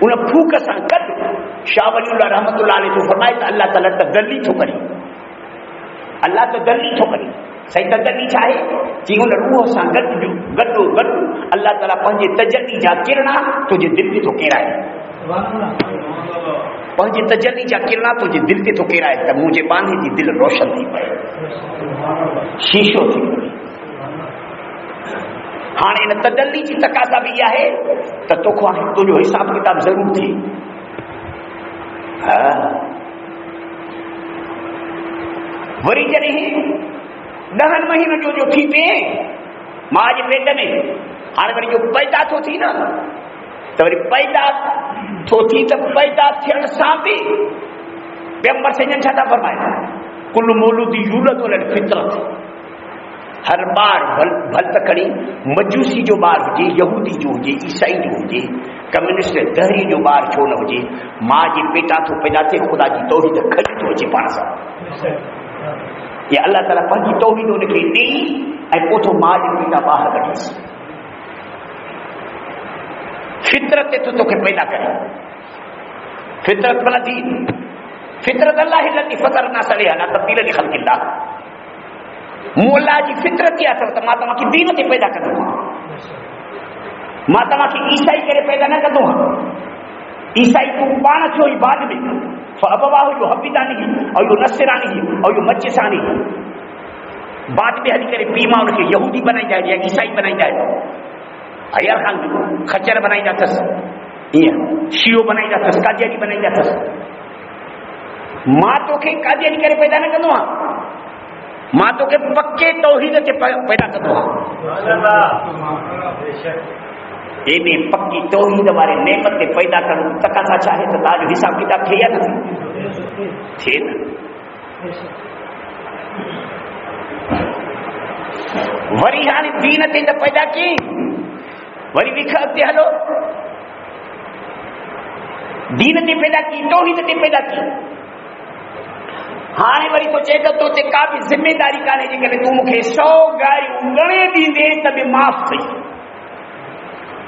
ان پھوک سان گڈ شاہ ولی اللہ رحمۃ اللہ علیہ تو فرمائے تو اللہ تعالیٰ تدلی تو کری اللہ تدلی تو کری صحیح تدلی چاہے جی ان روح سان گڈو گڈو گڈ اللہ تعالیٰ پنجے تجلی جا کرنا تجھے دل تے تو کیرائے پنجے تجلی جا کرنا تجھے دل تے تو کیرائے تو مجھے باندھی جی دل روشن تھی پڑے شیشو تھی پڑے ہاں ان تدلی جی تقاضا بھی ہے تو تجھو حساب کتاب ضرور تھی وری جڏهن 10 مہینوں جو تھی پے ماں جي پیٹ میں ہاں وری جو پیدا تو تھی نا تو وری پیدا تو تھی تو پیدا ٿيڻ سان بھی پیغمبر سجن چھا فرمایا کل مولود یولد علی الفطرت ہر بار بھل تکڑی مجوسی جو بار ہوجے یہودی جو ہوجے عیسائی جو ہوجے کمیونسٹ دہری جو بار چھو نہ ہوجے ماں جی پیٹا تو پیدا تھے خدا جی توحید کھڑی تو اچے پاس یہ اللہ تعالیٰ پنجی توحید ان کے دی اے پوتو ماں جی پیٹا باہر کٹیس فطرت تو کے پیدا کرے فطرت بنا دین فطرت اللہ التي فطر الناس عليها لا تبديل لخلق الله مولا جی فطرت کیا تھا ماں تمہاں کی دین تے پیدا کر دوں ماں تمہاں کی عیسائی کرے پیدا نہ کر دوں عیسائی کو پانا چھو ہی بعد میں فابواہ جو حبیدانی اور جو نصرانی اور جو مجسانی بعد میں ہلی کرے پیما ان کے یہودی بنائی جائے یا عیسائی بنائی جائے ایار خان خچر بنائی جاتا شیو بنائی جاتا قادیانی بنائی جاتا ماں تو کے قادیانی کرے پیدا نہ کر دوں ماں تو کے پکے توحید سے پیدا کر دو یہ پکی توحید والے نعمت سے پیدا کروں تقاضا چاہے تو تاج حساب کتاب تھے یا نہ تھے نا وری ہانی دین تے پیدا کی وری لکھا تے ہلو دین تے پیدا کی توحید تے پیدا کی ہاں وری تو چیتا تو تے کا بھی ذمہ داری کانے جی کہ تو مکھے 100 گاڑی گنے دیندے تبھی معاف تھی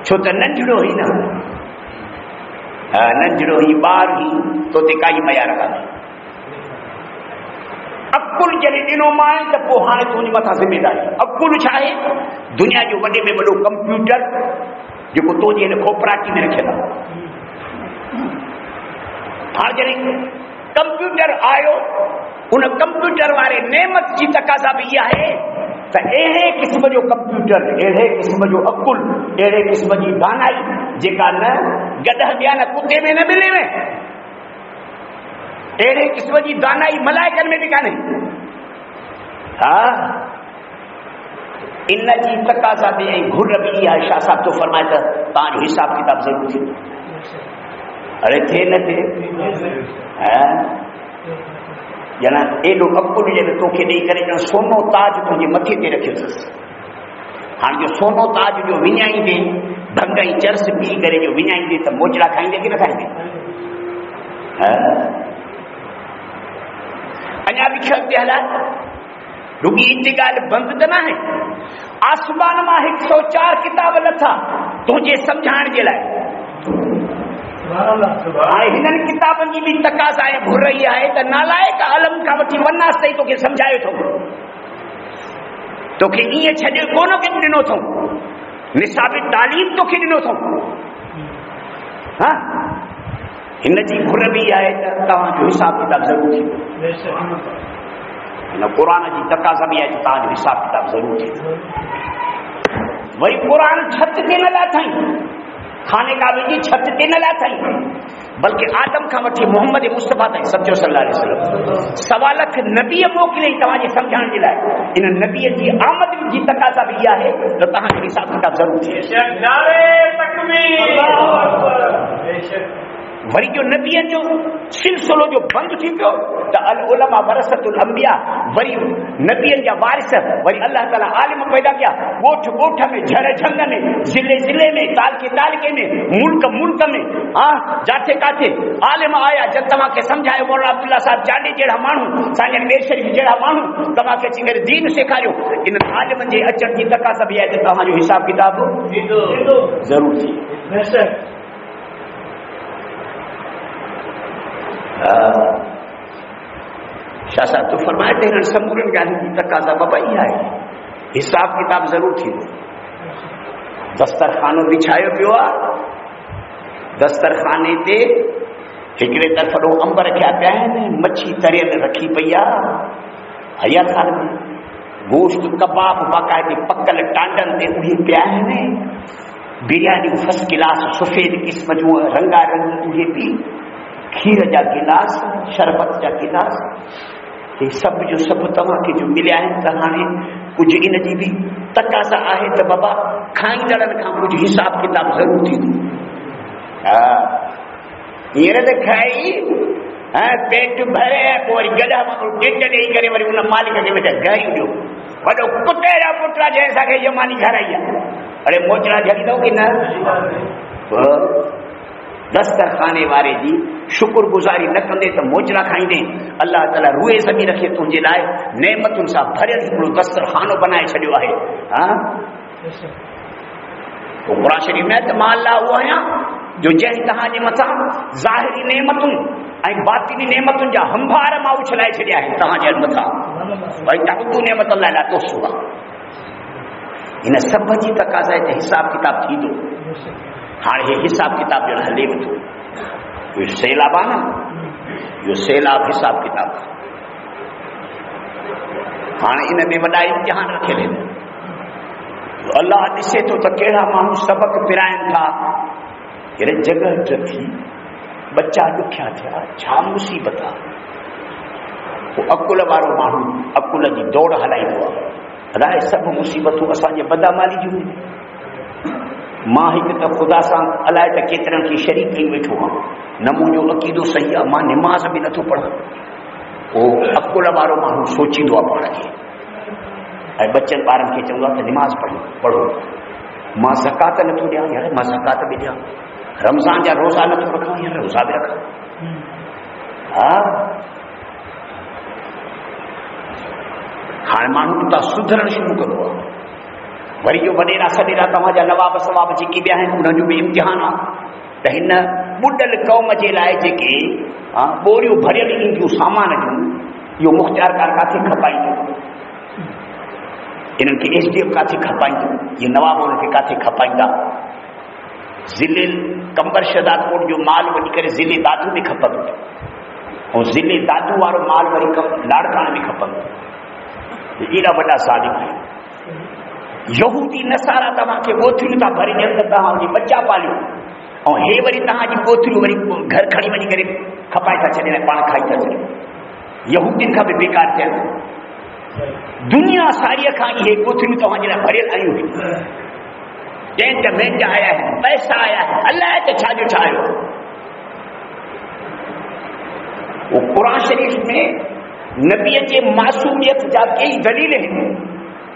چھو تو ننجڑو ہی نا ننجڑو ہی بار ہی تو تے کائی معیار کا اب अकुल जॾहिं ॾिनो मां त पोइ हाणे तुंहिंजे मथां ज़िमेदारी। अकुल छा आहे? दुनिया जो वॾे में वॾो कंप्यूटर जेको तुंहिंजे हिन खोपराटी में रखियल आहे। हाणे जॾहिं कंप्यूटर आयो, उन कंप्यूटर वारे नेमत जी तकाज़ा बि इहा आहे त अहिड़े क़िस्म जो कंप्यूटर, अहिड़े क़िस्म जो अकुल, अहिड़े क़िस्म जी दानाई जेका न गदह ॿिया न कुते में न मिले में, अहिड़े क़िस्म जी दानाई मलाइकनि में बि कान्हे। हा, इन जी तकाज़ा बि ऐं घुर बि इहा आहे। शाह साहब तो फरमाए त तव्हांजो हिसाब किताब ज़रूरु थींदो। अरे थिए न थिए, ॼण एॾो अकुल जॾहिं तोखे ॾेई करे ॼण सोनो ताज तुंहिंजे मथे ते रखियो अथसि। हाणे जो सोनो ताज जो विञाईंदे, भंग ऐं चर्स पी करे जो विञाईंदे त मोचड़ा खाईंदे कि न खाईंदे? अञा बि ख़्याल थियल आहे, रुॻी हिते ॻाल्हि बंदि त न आहे। आसमान मां 104 किताब लथा तुंहिंजे सम्झाइण जे लाइ। हाणे हिननि किताबनि जी बि तकाज़ा ऐं घुर ई आहे त नालाइक आलम खां वठी वनास ताईं तोखे सम्झाए थो, तोखे ईअं छॾे कोन ॾिनो अथऊं, निसाबी तालीम तोखे ॾिनो अथऊं। हा, हिन जी घुर बि आहे त तव्हांजो हिसाब किताब ज़रूरु थींदो। हिन क़ुरान जी तकाज़ा बि आहे त तव्हांजो हिसाब किताब ज़रूरु थींदो। वरी क़ुरान छत ते न लाथई, खाने काबे जी छत ते न लाथई, बल्कि आदम खां वठी मोहम्मद मुस्तफ़ा ताईं सचो सल्लल्लाहु अलैहि वसल्लम 1.25 लाख नबी मोकिलियईं तव्हांजे सम्झाइण जे लाइ। इन नबीअ जी आमद जी तकाज़ा बि इहा आहे त तव्हांजो हिसाब किताब ज़रूरु थिए। वरी जो नबीअ जो सिलसिलो जो बंदि थी पियो त अल उलमा वरसतुल अंबिया, वरी नबीअनि जा वारिस, वरी अल्लाह ताला आलिम पैदा कया। ॻोठ ॻोठ में, झर झंग में, ज़िले ज़िले में, तालके तालके में, मुल्क मुल्क में, जाथे काथे आलिम आया। जब तव्हांखे सम्झायो मौलाना अब्दुल्ला साहब जाॾे जहिड़ा माण्हू, साईं मीर शरीफ जहिड़ा माण्हू तव्हांखे अची करे दीन सेखारियो। इन आलिमनि जे अचण जी तकाज़ा बि आहे त तव्हांजो हिसाब किताब ज़रूरु थिए। शाह साहब तो फरमाए थे हिन समूरनि ॻाल्हियुनि जी तकाज़ा बाबा इहा आहे, हिसाब किताब ज़रूरु थींदो। दस्तरखानो बिछायो पियो आहे, दस्तरखाने ते हिकिड़े तरफ़ ॾों अंब रखिया पिया आहिनि, मच्छी तरियल रखी पई आहे, हया खान में गोश्त कबाब बाक़ाइदे पकल टांडनि ते उहे पिया आहिनि, बिरयानी फर्स्ट क्लास सफ़ेद क़िस्म जूं रंगारंगी उहे बि, खीर जा गिलास, शरबत जा गिलास, हे सभु जो सभु तव्हांखे जो मिलिया आहिनि। त हाणे कुझु इन जी बि तकाज़ा आहे त बाबा खाईंदड़नि खां कुझु हिसाब किताब ज़रूरु थींदो। हा, हींअर त खाई पेट भरे पोइ वरी गॾा माण्हू टेट ॾेई करे वरी उन मालिक खे वेठा घरु ॾियो। वॾो कुते जा पुट जंहिं असांखे जमानी घराई आहे, अड़े मोचड़ा झड़ींदो की न? दस्तरखाने वारे जी शुक्रगुज़ारी न कंदे त मोचड़ा खाईंदे। अल्लाह ताला रूए ज़मीन रखे तुंहिंजे लाइ नेमतुनि सां भरियल हिकिड़ो दस्तरखानो बनाए छॾियो आहे। हा, क़ुरान शरीफ़ में त मां अल्लाह उहो आहियां जो जंहिं तव्हांजे मथां ज़ाहिरी नेमतुनि ऐं बातिनी नेमतुनि जा हंभार मां उछलाए छॾिया आहिनि तव्हांजे मथां। भई तव्हां नेमत अलाह लाइ तोसू आहे। हिन सभ जी तकाज़ा ते हिसाब किताब थींदो। हाणे हे हिसाब किताब जो हले वेठो, इहो सैलाब आहे न, इहो सैलाब हिसाब किताब। हाणे इन में वॾा इम्तिहान रखियल आहिनि। अल्लाह ॾिसे थो त कहिड़ा माण्हू सबक़ पिराइनि था, कहिड़े जॻह थी, बच्चा ॾुखिया थिया, छा मुसीबत आहे। पोइ अकुल वारो माण्हू अकुल जी दौड़ हलाईंदो आहे। अलाए सभु मुसीबतूं असांजे बदामाली जूं। मां हिकु त ख़ुदा सां अलाए त केतिरनि खे शरीक कई वेठो आहियां, न मुंहिंजो अक़ीदो सही आहे, मां निमाज़ बि नथो पढ़ां। पोइ अकुल वारो माण्हू सोचींदो आहे पाण खे, ऐं बचनि ॿारनि खे चवंदो आहे त निमाज़ पढ़ो। मां ज़कात नथो ॾियां, यार मां ज़कात बि ॾियां। रमज़ान जा रोज़ा नथो रखां, यार रोज़ा बि रखां। हा, हाणे माण्हू उतां सुधरण शुरू कंदो आहे। वरी जो वॾेरा सॾेरा तव्हांजा नवाब सवाब जेके बि आहिनि उन्हनि जो बि इम्तिहान आहे त हिन ॿुॾल क़ौम जे लाइ जेके ॿोरियूं भरियल ईंदियूं सामान जूं, यो मुख्तियार कार काथे खपाईंदो, इन्हनि खे एसडीएम काथे खपाईंदो, ये नवाब उन्हनि खे काथे खपाईंदा। ज़िले कंबर शहदाद कोट जो माल वञी करे ज़िले दादू में खपंदो, ऐं ज़िले दादू वारो माल वरी लाड़काणे में खपंदो। एॾा वॾा ज़ालिम आहिनि। यहूदी नसारा तव्हांखे ॻोथरियूं था भरे ॾियनि त तव्हांजी बच्चा पालियो, ऐं हे वरी तव्हांजी ॻोथरियूं वरी घर खणी वञी करे खपाए था छॾनि ऐं पाण खाई था छॾनि। यहूदियुनि खां बि बेकार थियनि। दुनिया सारीअ खां इहे ॻोथरियूं तव्हांजे लाइ भरियल आयूं आहिनि। टेंट मेंट आया आहिनि, पैसा आया आहिनि, अलाए त छा जो छा आयो। वो क़ुरान शरीफ़ में नबीअ जे मासूमियत जा कई दलील आहिनि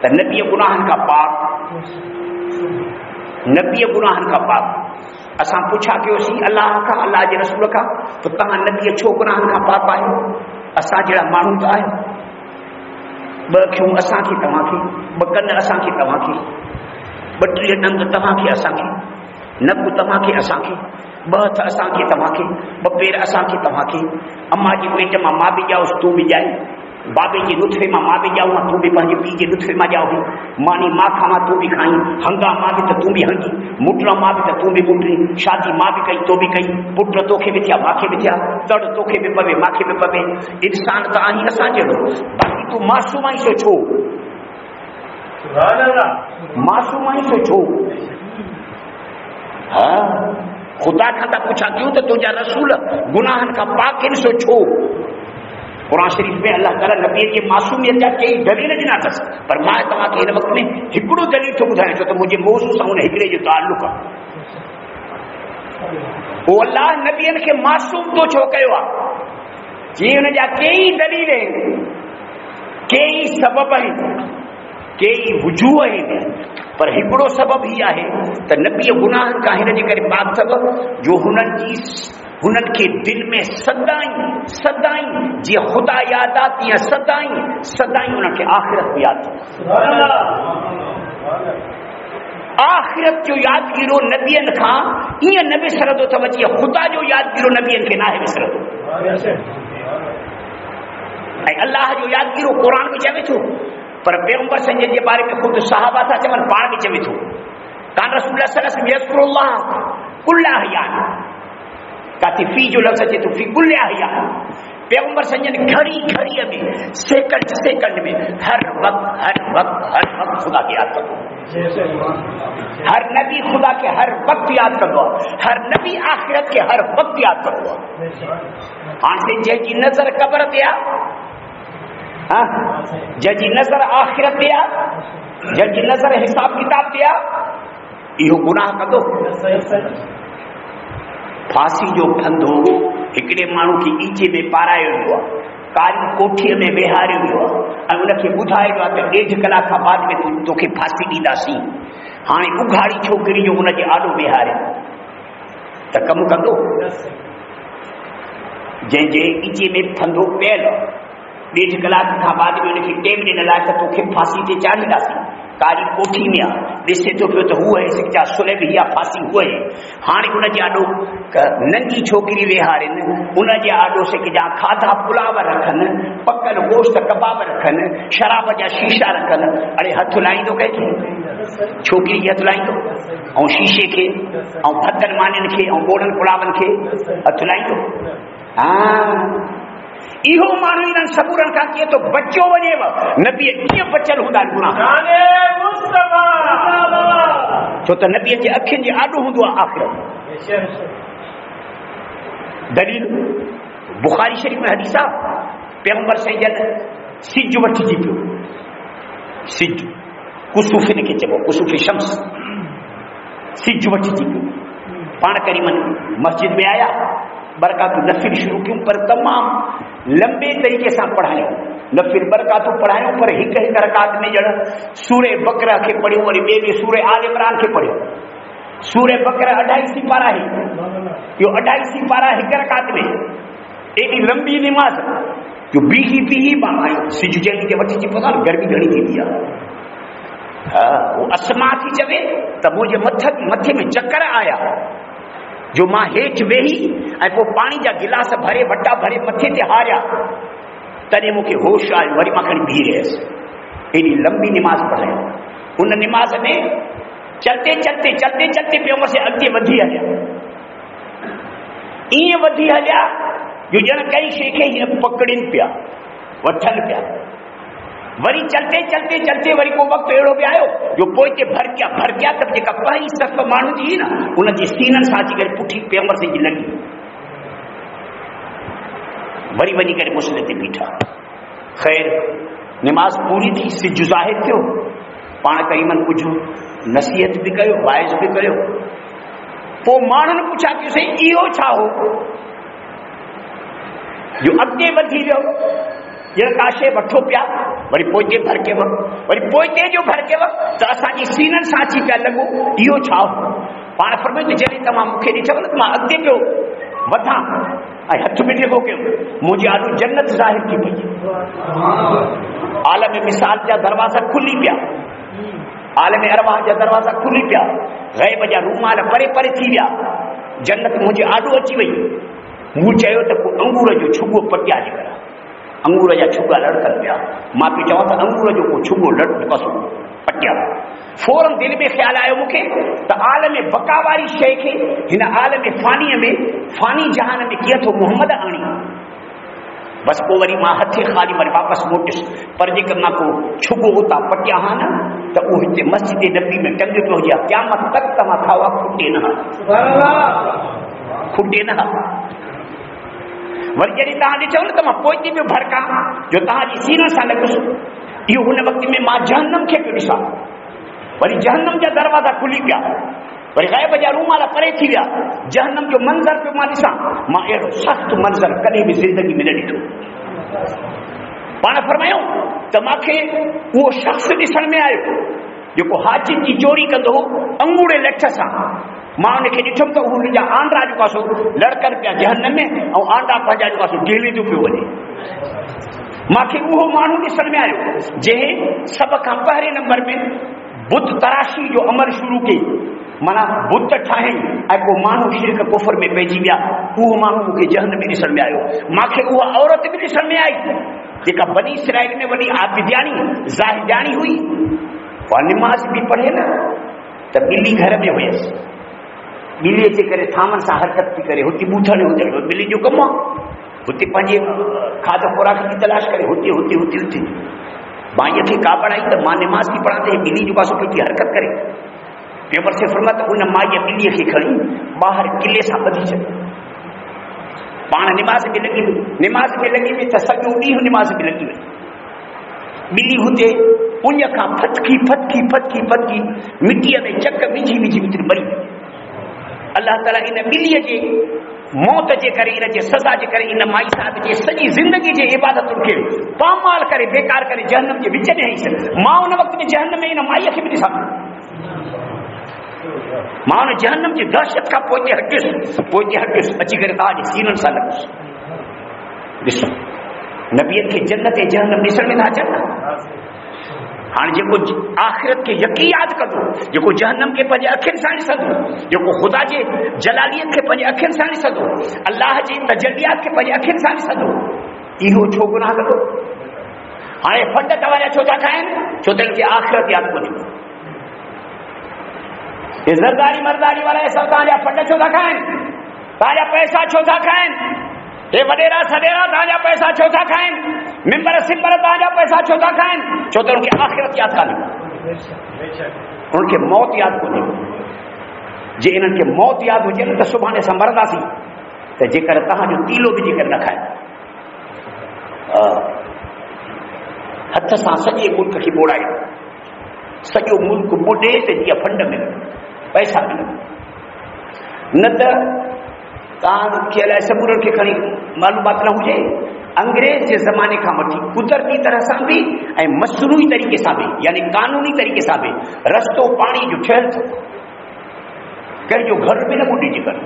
त नबी गुनाहनि खां पाक, नबी गुनाहनि खां पाक। असां पुछा कयोसीं अलाह खां, अलाह जे रसूल खां, त तव्हां नबीअ छो गुनाहनि खां पाक आहियो? असां जहिड़ा माण्हू त आहियो। ॿ अखियूं असांखे तव्हांखे, ॿ कन असांखे तव्हांखे, 32 ॾंद तव्हांखे असांखे, नक तव्हांखे असांखे, 2 हथ असांखे तव्हांखे, 2 पेर असांखे तव्हांखे। अम्मा जे पेट मां मां बि ॼाओसि, तूं बि ॼाए। बाबे जे नुथरे मां मां बि ॼाऊं, तूं बि पंहिंजे पीउ जे नुथरे मां ॼाओ। मानी मां खावां, तूं बि खाई। हंगा मां बि त तूं बि हंगी, मुटड़ा मां बि त तूं बि मुटड़ी। शादी मां बि कई, तो बि कई। पुट तोखे बि थिया, मूंखे बि थिया। तड़ तोखे बि पवे, मूंखे बि पवे। इंसान त आहीं असां जहिड़ो, बाक़ी तूं मासूम आहीं सो छो? मासूम आहीं सो छो? हा, ख़ुदा खां था पुछा कयूं त तुंहिंजा रसूल गुनाहनि खां पाक आहिनि सो छो? क़ुरान शरीफ़ में अल्लाह ताला नबीअ जे मासूमियत जा कई दलील ॾिना अथसि, पर मां तव्हांखे हिन वक़्त में हिकिड़ो दलील थो ॿुधायां, छो त मुंहिंजे मौज़ू सां हुन हिकिड़े जो ताल्लुक़ आहे। उहो अल्लाह नबीअनि खे मासूम तो छो कयो आहे? जी हुन जा कई दलील आहिनि, कई सबब आहिनि, कई वजूह आहिनि, पर हिकिड़ो सबब ही आहे त नबीअ गुनाहनि खां हिन जे करे पाक अथव जो हुननि खे दिल में सदाई जीअं ख़ुदा यादि आहे तीअं सदाई हुननि खे आख़िरत बि यादि अथव। आख़िरत जो यादगीरो नबीअनि खां ईअं न विसरंदो अथव जीअं ख़ुदा जो यादगीरो नबीअनि खे नाहे विसरंदो। ऐं अलाह जो यादगीरो क़ुरान में चवे थो, पर पैगंबर संजन जे बारे में ख़ुदि सहाबा था चवनि, पाण बि चवे थो कान रसूलुल्लाह सल्लल्लाहु अलैहि वसल्लम यज़कुरुल्लाह कुल्ल अहयान। काथे फी जो लफ़्ज़ अचे थो, फी कुल्ल अहयान। पैगंबर संजन घड़ी में, सेकंड में, हर वक्त खुदा खे यादि कंदो। हर नबी खुदा खे हर वक्त यादि कंदो आहे, हर नबी आख़िरत खे हर वक्त यादि कंदो आहे। हाणे जंहिंजी नज़र क़ब्र ते आहे, जंहिंजी नज़र आख़िरत ते आहे, जंहिंजी नज़र हिसाब किताब ते आहे, इहो गुनाह कंदो। फांसी जो फंदो हिकिड़े माण्हू खे ईचे में पारायो वियो आहे, कारी कोठीअ में वेहारियो वियो आहे ऐं उनखे ॿुधायो आहे त 1.5 कलाक खां बाद में तोखे फांसी ॾींदासीं। हाणे उघाड़ी छोकिरी जो हुनजे आॾो वेहारे त कमु कंदो? जंहिंजे ईचे में फंदो पियल 1.5 कलाक खां बाद में उनखे टेम ॾिनल आहे त तोखे फांसी ते चाढ़ींदासीं। कारी कोठी में आहे, ॾिसे थो पियो त हूअ आहे सिचा सुलभ इहा फांसी हूअ आहे। हाणे उनजे आॾो नंढी छोकिरी वेहारनि, उनजे आॾो सिकजा खाधा पुलाव रखनि, पकल गोश्त कबाब रखनि, शराब जा शीशा रखनि। अड़े हथु लाहींदो कंहिंखे? छोकिरी खे हथु लाहींदो? ऐं शीशे खे ऐं भतनि मानियुनि खे ऐं ॿोड़नि पुलावनि खे हथु लाहींदो? हा, इहो माण्हू इन्हनि सबूरनि खां कीअं थो बचियो वञेव? नबी कीअं बचियल हूंदा गुनाह? छो त नबीअ जे अखियुनि जे आॾो हूंदो आहे आख़िरत। दलील बुखारी शरीफ़ में हदीस आहे, पैगंबर संजन सिज वठिजी पियो, सिज कुसूफ़ खे चइबो, कुसूफ़ शम्स, सिज वठिजी पियो। पाण करीमन मस्जिद में आया, बरकातूं नफ़िल शुरू कयूं, पर तमामु लंबे तरीक़े सां पढ़ायूं। नफ़िल बरकातूं पढ़ायूं, पर हिकु रकात में ॼण सूरे बकरा खे पढ़ियूं, वरी ॿिए ॾींहुं सूरे आल इमरान खे पढ़ियूं। सूरे बकरा 2.5 सिपारा ही, इहो 2.5 सिपारा हिकु रकात में। एॾी लंबी निमाज़ जो बीही मां आहियूं। सिज जंहिं खे वठी पता गर्मी घणी थींदी आहे। हा, उहो असमा थी चवे त मुंहिंजे मथे में चकर आया जो मां हेठि वेही ऐं पोइ पाणी जा गिलास भरे, वटा भरे मथे ते हारिया। तॾहिं मूंखे होश आयो, वरी मां खणी बीह रहियसि। एॾी लंबी निमाज़ पढ़ाई। उन निमाज़ में चलते चलते चलते चलते पैगंबर से अॻिते वधी हलिया, ईअं वधी हलिया जो ॼण कई शइ खे हीअं पकड़नि पिया, वठनि पिया। वरी चलते चलते चलते वरी को वक़्तु अहिड़ो बि आयो जो पोइ हिते भरकिया त जेका पहिरीं सफ़ माण्हू थी न, उन जे सीननि सां अची करे पुठी पैगंबर से जी लॻी। वरी वञी करे मुस्ले ते बीठा। ख़ैर निमाज़ पूरी थी, सिज ज़ाहिर थियो, पाण करीमन कुझु नसीहत बि कयो, वाइज़ बि कयो। पोइ माण्हुनि पुछा कयोसीं इहो छा हो जो अॻिते वधी वियो, ॼण का शइ वठो पिया, वरी पोइते भरकेव, वरी पोइते जो भरकेव त असांजी सीननि सां अची पिया लॻो, इहो छा हो? पाण फरमायो त जॾहिं तव्हां मूंखे ॾिठव न त मां अॻिते पियो वधां ऐं हथ में टेको कयो, मुंहिंजी आॾो जन्नत ज़ाहिर थी पई। आलम मिसाल जा दरवाज़ा खुली पिया, आलम अरवाह जा दरवाज़ा खुली पिया, ग़ैब जा रूमाल परे परे थी विया, जन्नत मुंहिंजे आॾो अची वई। मूं चयो त को अंगूर जो छुगो पटिया जे करे, अंगूर जा छुगा लड़कनि पिया। मां पियो चवां त अंगूर जो को छुगो लड़को पटिया। फौरन दिलि में ख़्यालु आयो मूंखे त आलम बका वारी शइ खे हिन आलम फ़ानीअ में, फ़ानी जहान में कीअं थो मुहम्मद आणी। बस पोइ वरी मां हथे ख़ाली वरी वापसि मोटियुसि, पर जेकर मां को छुगो उतां पटिया हा न त उहो हिते मस्जिद नबी में टंगियो पियो हुजे, क़यामत तक तव्हां खावा खुटे न, खुटे न। वरी जॾहिं तव्हां ॾिठो न त मां पोइते पियो भरकां जो तव्हांजी सीननि सां लॻुसि, इहो हुन वक़्त में मां जहन्नम खे पियो ॾिसां। वरी जहन्नम जा दरवाज़ा खुली पिया, वरी ग़ैब जा रूमाल परे थी विया, जहन्नम जो मंज़र पियो मां ॾिसां। मां अहिड़ो सख़्तु मंज़र कॾहिं बि ज़िंदगी में न ॾिठो। पाण फरमायूं त मूंखे उहो शख़्स ॾिसण में आयो जेको हाजिन जी चोरी कंदो हो अंगूरे लठ सां। मां उनखे ॾिठुमि त हुनजा आंडा जेको आहे सो लड़कनि पिया जहन्नम में, ऐं आंडा पंहिंजा जेको आहे सो ढीलींदो पियो वञे। मूंखे उहो माण्हू ॾिसण में आयो जंहिं सभ खां पहिरें नंबर में बुत तराशी जो अमल शुरू कई, माना बुत ठाहिनि ऐं पोइ माण्हू शिरक कुफर में पइजी विया। उहो माण्हू मूंखे जहन्नम में ॾिसण में आयो। मूंखे उहा औरत बि ॾिसण में आई जेका बनी इसराइल में वॾी आबिद्यानी ज़ाहिदानी हुई। पर निमाज़ बि पढ़े न त ॿिली घर में हुयसि, ॿिलीअ जे करे थामनि सां हरकत थी करे, हुते ॿूथण हुजणु ॿिली जो कमु आहे, हुते पंहिंजे खाध खुराक जी तलाश करे हुते हुते हुते हुते। माईअ खे का पढ़ाई त मां निमाज़ थी पढ़ां त ॿिली जो पासो पई हरकत करे। पैगंबर से फरमाया त उन माईअ ॿिलीअ खे खणी ॿाहिरि किले सां ॿधी छॾियो। पाण निमाज़ में लॻी वई, निमाज़ में लॻी वई त सॼो ॾींहुं निमाज़ में लॻी वई। ॿिली हुते उन खां फटकी फटकी फटकी फटकी मिटीअ में चक विझी विझी विझी मरी वई। अल्लाह ताला इन ॿिलीअ जे मौत जे करे, इन जे सज़ा जे करे इन माई साहिब जे सॼी ज़िंदगी जे इबादतुनि खे पामाल करे बेकार करे जहन्नम जे विच में हईंसि। मां उन वक़्त में जहन्नम में इन माईअ खे बि ॾिसां, मां उन जहन्नम जी दहशत खां पोइ हटियुसि अची करे तव्हांजे सीननि सां लॻुसि। ॾिसो नबीअ खे जन्नत ऐं जहन्नम ॾिसण में था अचनि। हाणे जेको आख़िरत खे यकीन यादि कंदो, जेको जहन्नम खे पंहिंजे अखियुनि सां ॾिसंदो, जेको ख़ुदा जे जलालियत खे पंहिंजे अखियुनि सां ॾिसंदो, अल्लाह जी तजलियात खे पंहिंजे अखियुनि सां ॾिसंदो, इहो छो गुनाह कंदो? हाणे फंड तव्हांजा छो था खाइनि? छो त हिनखे आख़िरत यादि कोन्हे। इज़तदारी मर्दारी वारा सभु तव्हांजा फंड छो था खाइनि? तव्हांजा पैसा छो था खाइनि? हे वॾेरा सॾेरा तव्हांजा पैसा छो था खाइनि? मिंबर सिंबर तव्हांजा पैसा छो था खाइनि? छो त उनखे आख़िरत यादि कान्हे, उनखे मौत यादि कोन्हे। जे इन्हनि खे मौत यादि हुजे न त सुभाणे असां मरंदासीं, त जेकर तव्हांजो तीलो विझी करे न खाए, हथ सां सॼे मुल्क खे ॿोड़ाए, सॼो मुल्क ॿुॾे त जीअं फंड में पैसा मिलनि। न त तव्हांखे अलाए सबूरनि खे खणी मालूमात न हुजे, अंग्रेज जे ज़माने खां वठी कुदरती तरह सां बि ऐं मसनूई तरीक़े सां बि, यानी कानूनी तरीक़े सां बि रस्तो पाणी जो ठहियलु थियो, कंहिंजो घर बि न ॿुॾी जे करे।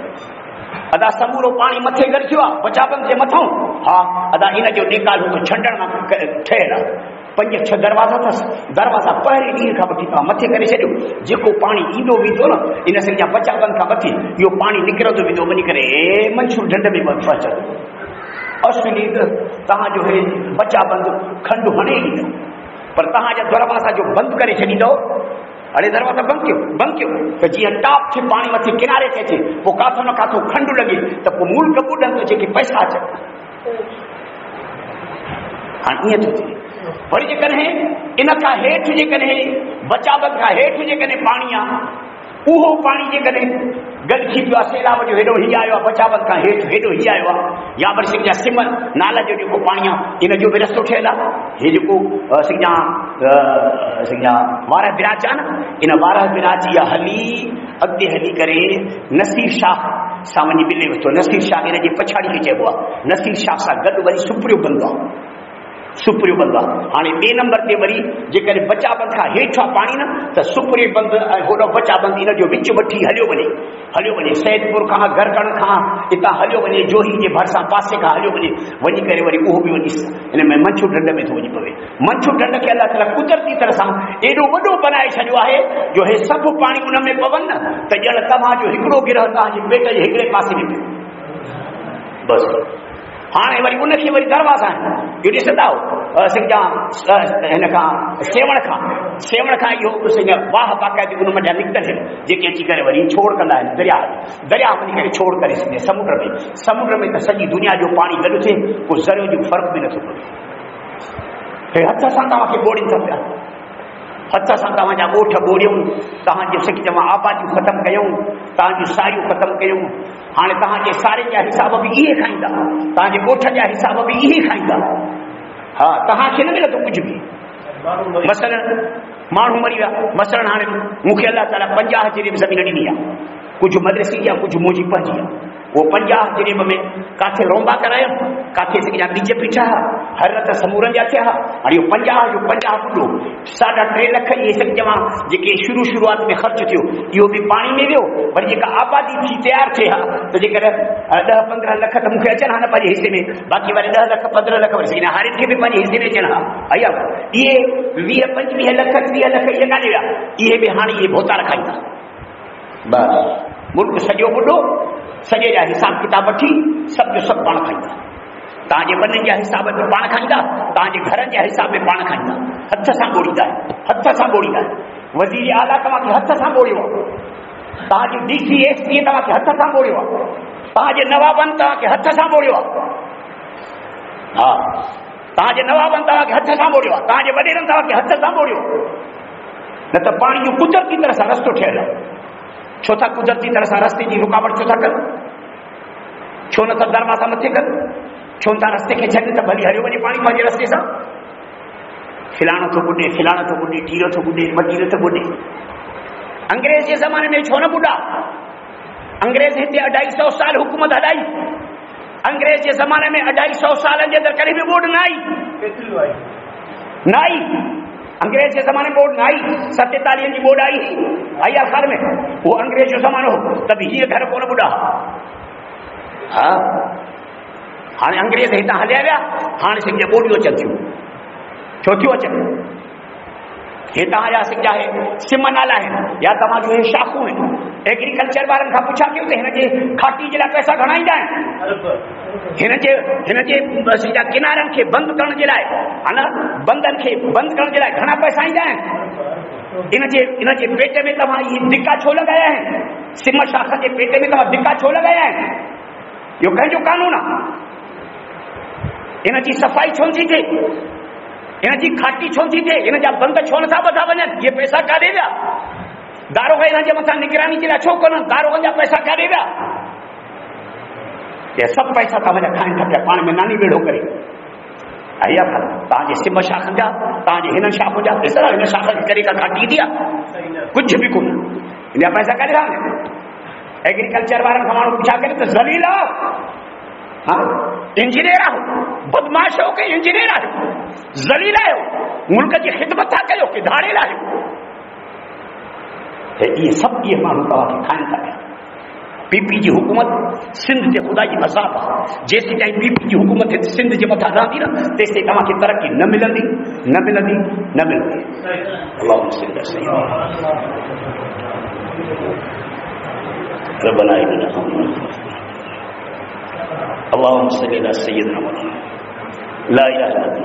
अदा समूरो पाणी मथे गॾिजियो आहे बचावनि जे मथां, हा अदा इन जो निकाल तो छंडण मां ठहियलु आहे। 5-6 दरवाज़ा अथसि, दरवाज़ा पहिरें ॾींहं खां वठी तव्हां मथे करे छॾियो, जेको पाणी ईंदो वेंदो न इन सॼा बचावनि खां वठी इहो पाणी निकिरंदो वेंदो वञी करे मंशूर ढंढ में पहुचंदो। असली तव्हां जो हे बचा बंदि खंडु हणे ई न, पर तव्हांजा दरवाज़ा जो बंदि करे छॾींदो, अड़े दरवाज़ा बंदि कयो त जीअं टॉप थे पाणी मथे किनारे ते अचे, पोइ काथो न काथो खंडु लॻे त पोइ मुल्क ॿुॾनि जेके पैसा अचनि। हाणे ईअं थो थिए। वरी जेकॾहिं इन खां हेठि जेकॾहिं बचावत खां हेठि जेकॾहिं पाणी आहे, उहो पाणी जेकॾहिं गॾिजी पियो आहे, सैलाब जो हेॾो हीअ आयो आहे, बचावत खां हेठि हेॾो हीअ आयो आहे, या वरी सिंजा सिमर नाला जो जेको पाणी आहे इन जो बि रस्तो ठहियलु आहे। हे जेको सिंजा वारह बिराज आहे न, इन वारह बिराज इहा हली अॻिते हली करे नसीर शाह सां वञी मिले वेठो। नसीर शाह इन जे पछाड़ी खे चइबो आहे। नसीर शाह सां गॾु वरी सुप्रियो बंदो आहे, सुप्रियो बंदि आहे। हाणे ॿिए नंबर ते वरी जेकॾहिं बचाबंद खां हेठि आहे पाणी न, त सुप्रियो बंदि ऐं होॾो बचाबंद इन जो विच वठी हलियो वञे सैदपुर खां गरकण खां हितां हलियो वञे, जोही जे भरिसां पासे खां हलियो वञी करे वरी उहो बि वञी हिन में मंछू ढंढ में थो वञी पवे। मंछू ढंढ खे अलाह ताला कुदरती तरह सां एॾो वॾो बनाए छॾियो आहे जो हे सभु पाणी उन में पवनि न त ॼण तव्हांजो हिकिड़ो गिरह तव्हांजे पेट जे हिकिड़े पासे में पियो बसि। हाणे वरी उनखे वरी दरवाज़ा आहिनि, इहो ॾिसंदा सिंजा हिन खां सेवण खां इहो वाह बाक़ाइदे उन मथां निकितल आहिनि, जेके अची करे वरी छोड़ कंदा आहिनि दरिया वञी करे छोड़ करे समुंड में त सॼी दुनिया जो पाणी गॾु थिए, पोइ ज़रियो जो फ़र्क़ु बि नथो पवे। हे हथ सां तव्हांखे ॿोड़ीनि था पिया, हथ सां तव्हांजा ॻोठ ॿोड़ियूं, तव्हांजे सिक चवां आबादियूं ख़तमु कयूं, तव्हांजूं सारियूं ख़तमु कयूं। हाणे तव्हांजे सारे जा हिसाब बि इहे खाईंदा, तव्हांजे ॻोठ जा हिसाब बि इहे खाईंदा। हा, तव्हांखे न मिलंदो कुझु बि। मसलन माण्हू मरी विया, मसलन हाणे मूंखे अलाह ताला 50 जरीब ज़मीन ॾिनी आहे, कुझु मदरसी जी आहे, कुझु मुंहिंजी पंहिंजी आहे। वो 50 जरीब में काथे रोंबा करायमि, काथे सिंजा बीज पीठा, हर त समूरनि जा थिया। हाणे इहो 50 जो 50 ॿुॾो 3.5 लख इहे सभु चवां जेके शुरूआत में ख़र्च थियो, इहो बि पाणी में वियो। वरी जेका आबादी थी तयारु थिए हा, त जेकॾहिं 10-15 लख त मूंखे अचनि हा न पंहिंजे हिसे में, बाक़ी वरी 10 लख 15 लख वरी सिंजा हारियुनि खे बि पंहिंजे हिसे में अचनि हा। अया इहे 20-25 लख 30 लख इहे काॾे विया, इहे बि हाणे इहे भोता रखाईंदा। बसि मुल्क सॼो ॿुॾो, सॼे जा हिसाब किताब वठी सभु जो सभु पाण खाईंदा। तव्हांजे वननि जा हिसाब बि पाण खाईंदा, तव्हांजे घरनि जा हिसाब बि पाण खाईंदा। हथ सां ॿोड़ींदा, हथ सां ॿोड़ींदा। वज़ीर आला तव्हांखे हथ सां ॿोड़ियो आहे, तव्हांजी DC SP तव्हांखे हथ सां ॿोड़ियो आहे, तव्हांजे नवाबनि तव्हांखे हथ सां ॿोड़ियो आहे। हा, तव्हांजे नवाबनि तव्हांखे हथ सां ॿोड़ियो आहे, तव्हांजे वॾेरनि तव्हांखे हथ सां ॿोड़ियो। न त पाणी जो कुदरती तरह सां रस्तो ठहियलु आहे। छो था कुदरती तरह सां रस्ते जी रुकावट छो था कनि? छो न त दरवाज़ा मथे कनि? छो था रस्ते खे छॾनि त भली हलियो वञे पाणी पंहिंजे रस्ते सां? फिलाणो थो ॿुॾे, फिलाणो थो ॿुॾे, टीरो थो ॿुॾे, मटीरो थो ॿुॾे। अंग्रेज़ जे ज़माने में छो न ॿुॾा? अंग्रेज़ हिते 250 साल हुकूमत हलाई। अंग्रेज़ जे ज़माने में 250 सालनि जे अंदरि कॾहिं बि ॿोॾ न आई। अंग्रेज जे ज़माने में ॿोॾ न आई। 47 जी ॿोॾ आई आख़िर में, वो अंग्रेज जो ज़मानो हो, तब हीअं घर कोन ॿुॾा। हा, हाणे अंग्रेज हितां हलिया विया, हाणे सिंध ॿोॾियूं अचनि थियूं। छो थियूं अचनि? हितां जा सिंजा सिम नाला आहिनि या तव्हांजो हे शाखूं आहिनि। एग्रीकल्चर वारनि खां पुछा कयो त हिन जे खाटी जे लाइ पैसा घणा ईंदा आहिनि? हिन जे सिंजा किनारनि खे बंदि करण जे लाइ, हा न, बंदनि खे बंदि करण जे लाइ घणा पैसा ईंदा आहिनि? इन जे पेट में तव्हां इहे धिका छो लॻाया आहिनि? सिम शाख जे पेट में तव्हां धिका छो लॻाया आहिनि? इहो कंहिंजो कानून आहे? इन जी सफ़ाई छो नथी थिए? इन जी खाटी छो नथी थिए? इन जा बंद छो नथा ॿधा वञनि? इहे पैसा काॾे विया? दारोगा इन जे मथां निगरानी जे लाइ छो कोन? दारोगनि जा पैसा काॾे विया? ये सभु पैसा तव्हांजा खाइनि था पिया पाण में नानी बेड़ो करे। आया तव्हांजे सिम शाखनि जा, तव्हांजे हिन शाखुनि जा ॾिसो, हिन शाख खे करे का खाटी दी आहे? कुझु बि कोन। इन जा पैसा काॾे था वञनि? एग्रीकल्चर वारनि खां माण्हू पुछा करे त ज़लील आहियो, हा, इंजीनियर आहियो, बदमाश हो के इंजीनियर आहियो, ज़लील आहियो, मुल्क जी ख़िदमत था कयो कि धाड़ेल आहियो? इहे सभु इहे माण्हू तव्हांखे खाइनि था पिया। PP जी हुकूमत सिंध जे ख़ुदा जी अज़ाब आहे। जेसीं ताईं PP जी हुकूमत सिंध जे मथां रहंदी न, तेसीं तव्हांखे तरक़ी न मिलंदी। अल्लाहुम्मा सल्ली अलैहि रब्बना اللهم صل على سيدنا محمد لا الہ الا انت